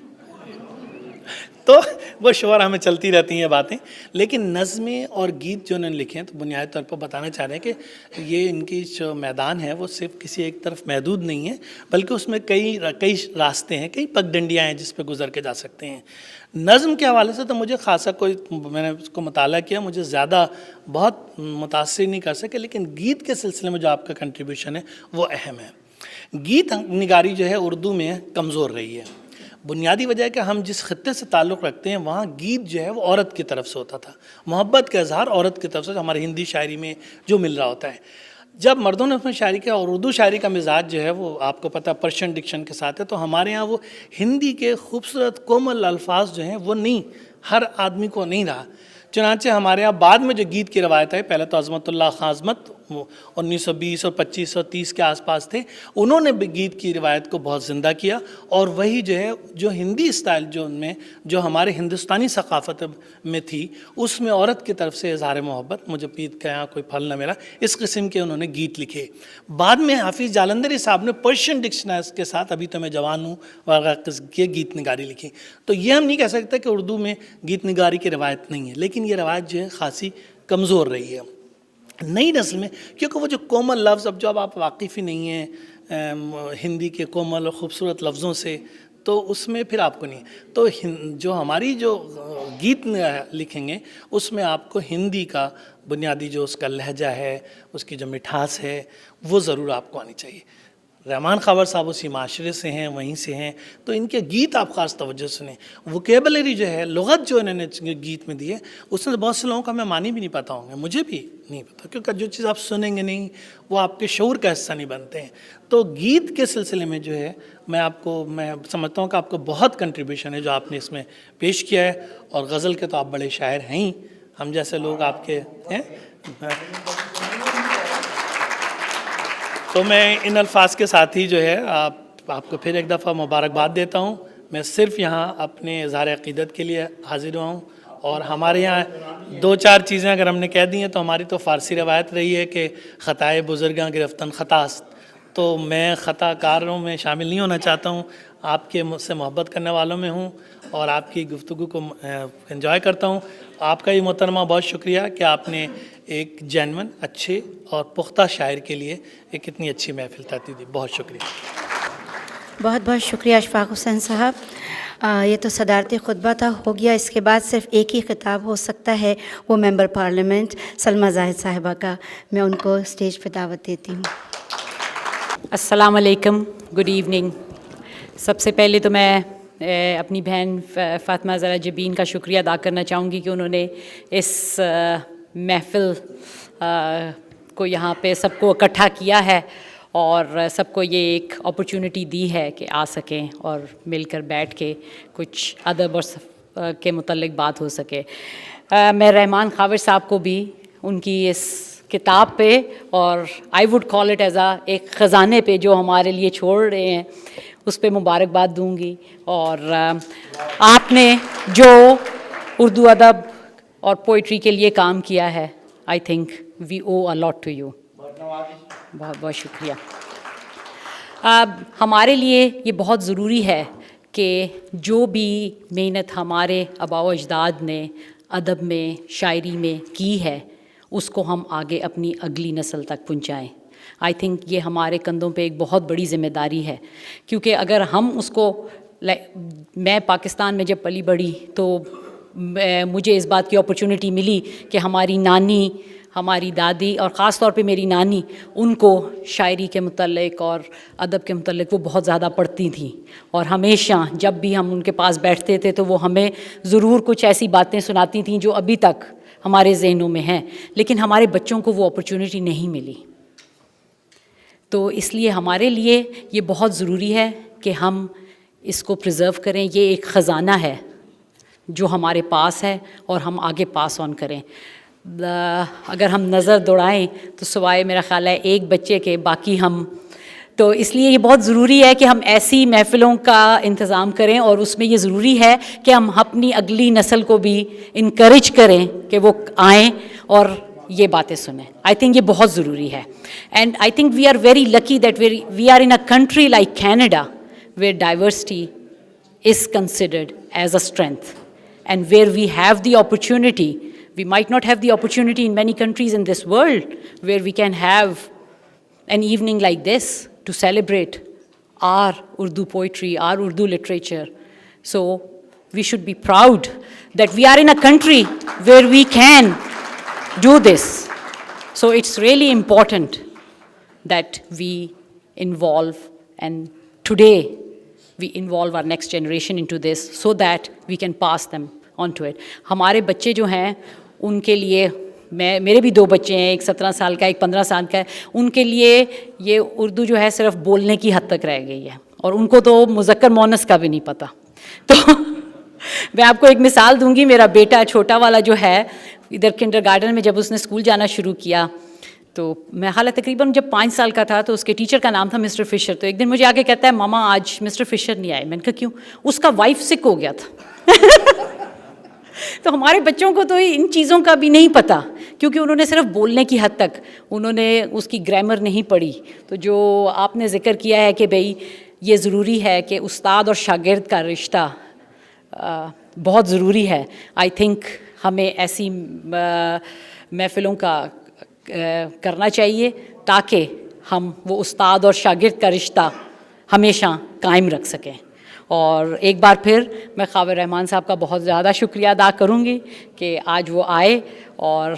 تو وہ شعر ہمیں چلتی رہتی ہیں باتیں. لیکن نظمیں اور گیت جو انہوں نے لکھے ہیں تو بنیادی طور پر بتانا چاہ رہے ہیں کہ یہ ان کی جو میدان ہے وہ صرف کسی ایک طرف محدود نہیں ہے, بلکہ اس میں کئی راستے ہیں, کئی پگ ڈنڈیاں ہیں جس پہ گزر کے جا سکتے ہیں. نظم کے حوالے سے تو مجھے خاصا میں نے اس کو مطالعہ کیا, مجھے زیادہ بہت متاثر نہیں کر سکے. لیکن گیت کے سلسلے میں جو آپ کا کنٹریبیوشن ہے وہ اہم ہے. گیت نگاری جو ہے اردو میں کمزور رہی ہے. بنیادی وجہ ہے کہ ہم جس خطے سے تعلق رکھتے ہیں وہاں گیت جو ہے وہ عورت کی طرف سے ہوتا تھا. محبت کا اظہار عورت کی طرف سے ہمارے ہندی شاعری میں جو مل رہا ہوتا ہے. جب مردوں نے اس میں شاعری کیا, اور اردو شاعری کا مزاج جو ہے وہ آپ کو پتہ پرشین ڈکشن کے ساتھ ہے, تو ہمارے ہاں وہ ہندی کے خوبصورت کومل الفاظ جو ہیں وہ نہیں, ہر آدمی کو نہیں رہا. چنانچہ ہمارے ہاں بعد میں جو گیت کی روایت ہے, پہلے تو عظمت اللہ خان عظمت 1920 اور 2530 کے آس پاس تھے, انہوں نے بھی گیت کی روایت کو بہت زندہ کیا. اور وہی جو ہے جو ہندی اسٹائل جو ان میں جو ہمارے ہندوستانی ثقافت میں تھی اس میں عورت کی طرف سے اظہار محبت, مجھے پید کا یہاں کوئی پھل نہ ملا, اس قسم کے انہوں نے گیت لکھے. بعد میں حافظ جالندھری صاحب نے پرشین ڈکشنری کے ساتھ ابھی تو میں جوان ہوں وغیرہ کے گیت نگاری لکھی. تو یہ ہم نہیں کہہ سکتے کہ اردو میں گیت نگاری کی روایت نہیں ہے, لیکن یہ روایت جو ہے خاصی کمزور رہی ہے. نئی نسل میں کیونکہ وہ جو کومل لفظ, اب جب آپ واقف ہی نہیں ہیں ہندی کے کومل اور خوبصورت لفظوں سے, تو اس میں پھر آپ کو نہیں. تو جو ہماری جو گیت لکھیں گے اس میں آپ کو ہندی کا بنیادی جو اس کا لہجہ ہے, اس کی جو مٹھاس ہے, وہ ضرور آپ کو آنی چاہیے. رحمان خاور صاحب اسی معاشرے سے ہیں, وہیں سے ہیں, تو ان کے گیت آپ خاص توجہ سنیں. ووکیبلری جو ہے, لغت جو انہوں نے گیت میں دی ہے, اس میں بہت سے لوگوں کا میں معنی بھی نہیں پتہ ہوں گے, مجھے بھی نہیں پتہ, کیونکہ جو چیز آپ سنیں گے نہیں وہ آپ کے شعور کا حصہ نہیں بنتے ہیں. تو گیت کے سلسلے میں جو ہے میں سمجھتا ہوں کہ آپ کو بہت کنٹریبیوشن ہے جو آپ نے اس میں پیش کیا ہے. اور غزل کے تو آپ بڑے شاعر ہیں ہی, ہم جیسے لوگ آپ کے ہیں. تو میں ان الفاظ کے ساتھ ہی جو ہے آپ کو پھر ایک دفعہ مبارکباد دیتا ہوں. میں صرف یہاں اپنے اظہار عقیدت کے لیے حاضر ہوا ہوں, اور ہمارے یہاں 2-4 چیزیں اگر ہم نے کہہ دی ہیں تو ہماری تو فارسی روایت رہی ہے کہ خطائے بزرگاں گرفتن خطاست, تو میں خطا کاروں میں شامل نہیں ہونا چاہتا ہوں. آپ کے مجھ سے محبت کرنے والوں میں ہوں اور آپ کی گفتگو کو انجوائے کرتا ہوں. آپ کا یہ محترمہ بہت شکریہ کہ آپ نے ایک جینون اچھے اور پختہ شاعر کے لیے ایک اتنی اچھی محفل ترتیب دی. بہت شکریہ. بہت بہت شکریہ اشفاق حسین صاحب. یہ تو صدارتی خطبہ تھا ہو گیا. اس کے بعد صرف ایک ہی خطاب ہو سکتا ہے، وہ ممبر پارلیمنٹ سلمیٰ زاہد صاحبہ کا. میں ان کو اسٹیج پہ دعوت دیتی ہوں. السلام علیکم، گڈ ایوننگ. سب سے پہلے تو میں اپنی بہن فاطمہ زہرا جبین کا شکریہ ادا کرنا چاہوں گی کہ انہوں نے اس محفل کو یہاں پہ سب کو اکٹھا کیا ہے اور سب کو یہ ایک اپرچونٹی دی ہے کہ آ سکیں اور مل کر بیٹھ کے کچھ ادب اور کے متعلق بات ہو سکے. میں رحمان خاور صاحب کو بھی ان کی اس کتاب پہ اور I would call it as ایک خزانے پہ جو ہمارے لیے چھوڑ رہے ہیں اس پہ مبارکباد دوں گی. اور آپ نے جو اردو ادب اور پوئٹری کے لیے کام کیا ہے، I think we owe a lot to you. بہت بہت شکریہ. ہمارے لیے یہ بہت ضروری ہے کہ جو بھی محنت ہمارے آباء و اجداد نے ادب میں شاعری میں کی ہے اس کو ہم آگے اپنی اگلی نسل تک پہنچائیں. آئی تھنک یہ ہمارے کندھوں پہ ایک بہت بڑی ذمہ داری ہے، کیونکہ اگر ہم اس کو میں پاکستان میں جب پلی بڑھی تو مجھے اس بات کی اپرچونٹی ملی کہ ہماری نانی، ہماری دادی اور خاص طور پہ میری نانی، ان کو شاعری کے متعلق اور ادب کے متعلق وہ بہت زیادہ پڑھتی تھیں اور ہمیشہ جب بھی ہم ان کے پاس بیٹھتے تھے تو وہ ہمیں ضرور کچھ ایسی باتیں سناتی تھیں جو ابھی تک ہمارے ذہنوں میں ہیں، لیکن ہمارے بچوں کو وہ اپرچونٹی نہیں ملی. تو اس لیے ہمارے لیے یہ بہت ضروری ہے کہ ہم اس کو پریزرو کریں. یہ ایک خزانہ ہے جو ہمارے پاس ہے اور ہم آگے پاس آن کریں. اگر ہم نظر دوڑائیں تو سوائے میرا خیال ہے ایک بچے کے باقی ہم، تو اس لیے یہ بہت ضروری ہے کہ ہم ایسی محفلوں کا انتظام کریں اور اس میں یہ ضروری ہے کہ ہم اپنی اگلی نسل کو بھی انکریج کریں کہ وہ آئیں اور یہ باتیں سنیں. آئی تھنک یہ بہت ضروری ہے. And I think we are very lucky that we are in a country like Canada where diversity is considered as a strength and where we have the opportunity. We might not have the opportunity in many countries in this world where we can have an evening like this to celebrate our Urdu poetry, our Urdu literature. So we should be proud that we are in a country where we can do this. So it's really important that we involve, and today we involve our next generation into this so that we can pass them on to it. ہمارے بچے جو ہیں ان کے لیے، میرے بھی 2 بچے ہیں، ایک 17 سال کا ایک 15 سال کا ہے، ان کے لیے یہ اردو جو ہے صرف بولنے کی حد تک رہ گئی ہے اور ان کو تو مذکر مؤنث کا بھی نہیں پتہ. تو میں آپ کو ایک مثال دوں گی. میرا بیٹا چھوٹا والا جو ہے ادھر کنڈر گارڈن میں جب اس نے اسکول جانا شروع کیا تو میں حالت تقریباً جب 5 سال کا تھا تو اس کے ٹیچر کا نام تھا مسٹر فشر. تو ایک دن مجھے آگے کہتا ہے ماما آج مسٹر فشر نہیں آئے. میں نے کہا کیوں؟ اس کا وائف سک ہو گیا تھا. تو ہمارے بچوں کو تو ان چیزوں کا بھی نہیں پتہ کیونکہ انہوں نے صرف بولنے کی حد تک، انہوں نے اس کی گرامر نہیں پڑھی. تو جو آپ نے ذکر کیا ہے کہ بھئی یہ ضروری ہے کہ استاد اور شاگرد کا رشتہ بہت ضروری ہے. آئی تھنک ہمیں ایسی محفلوں کا کرنا چاہیے تاکہ ہم وہ استاد اور شاگرد کا رشتہ ہمیشہ قائم رکھ سکیں. اور ایک بار پھر میں خاور رحمان صاحب کا بہت زیادہ شکریہ ادا کروں گی کہ آج وہ آئے. اور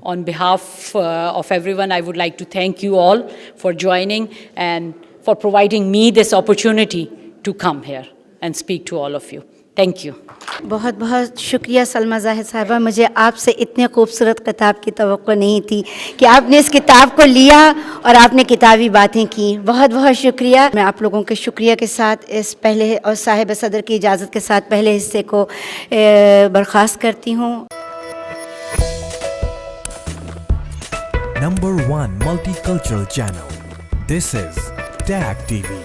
آن behalf of everyone I would like to thank you all for joining and for providing me this opportunity to come here and speak to all of you. Thank you. بہت بہت شکریہ سلمیٰ زاہد صاحبہ. مجھے آپ سے اتنے خوبصورت کتاب کی توقع نہیں تھی کہ آپ نے اس کتاب کو لیا اور آپ نے کتابی باتیں کی. بہت بہت شکریہ. میں آپ لوگوں کے شکریہ کے ساتھ اس پہلے اور صاحب صدر کی اجازت کے ساتھ پہلے حصے کو برخاست کرتی ہوں. Number 1 Multicultural Channel. This is TAG TV.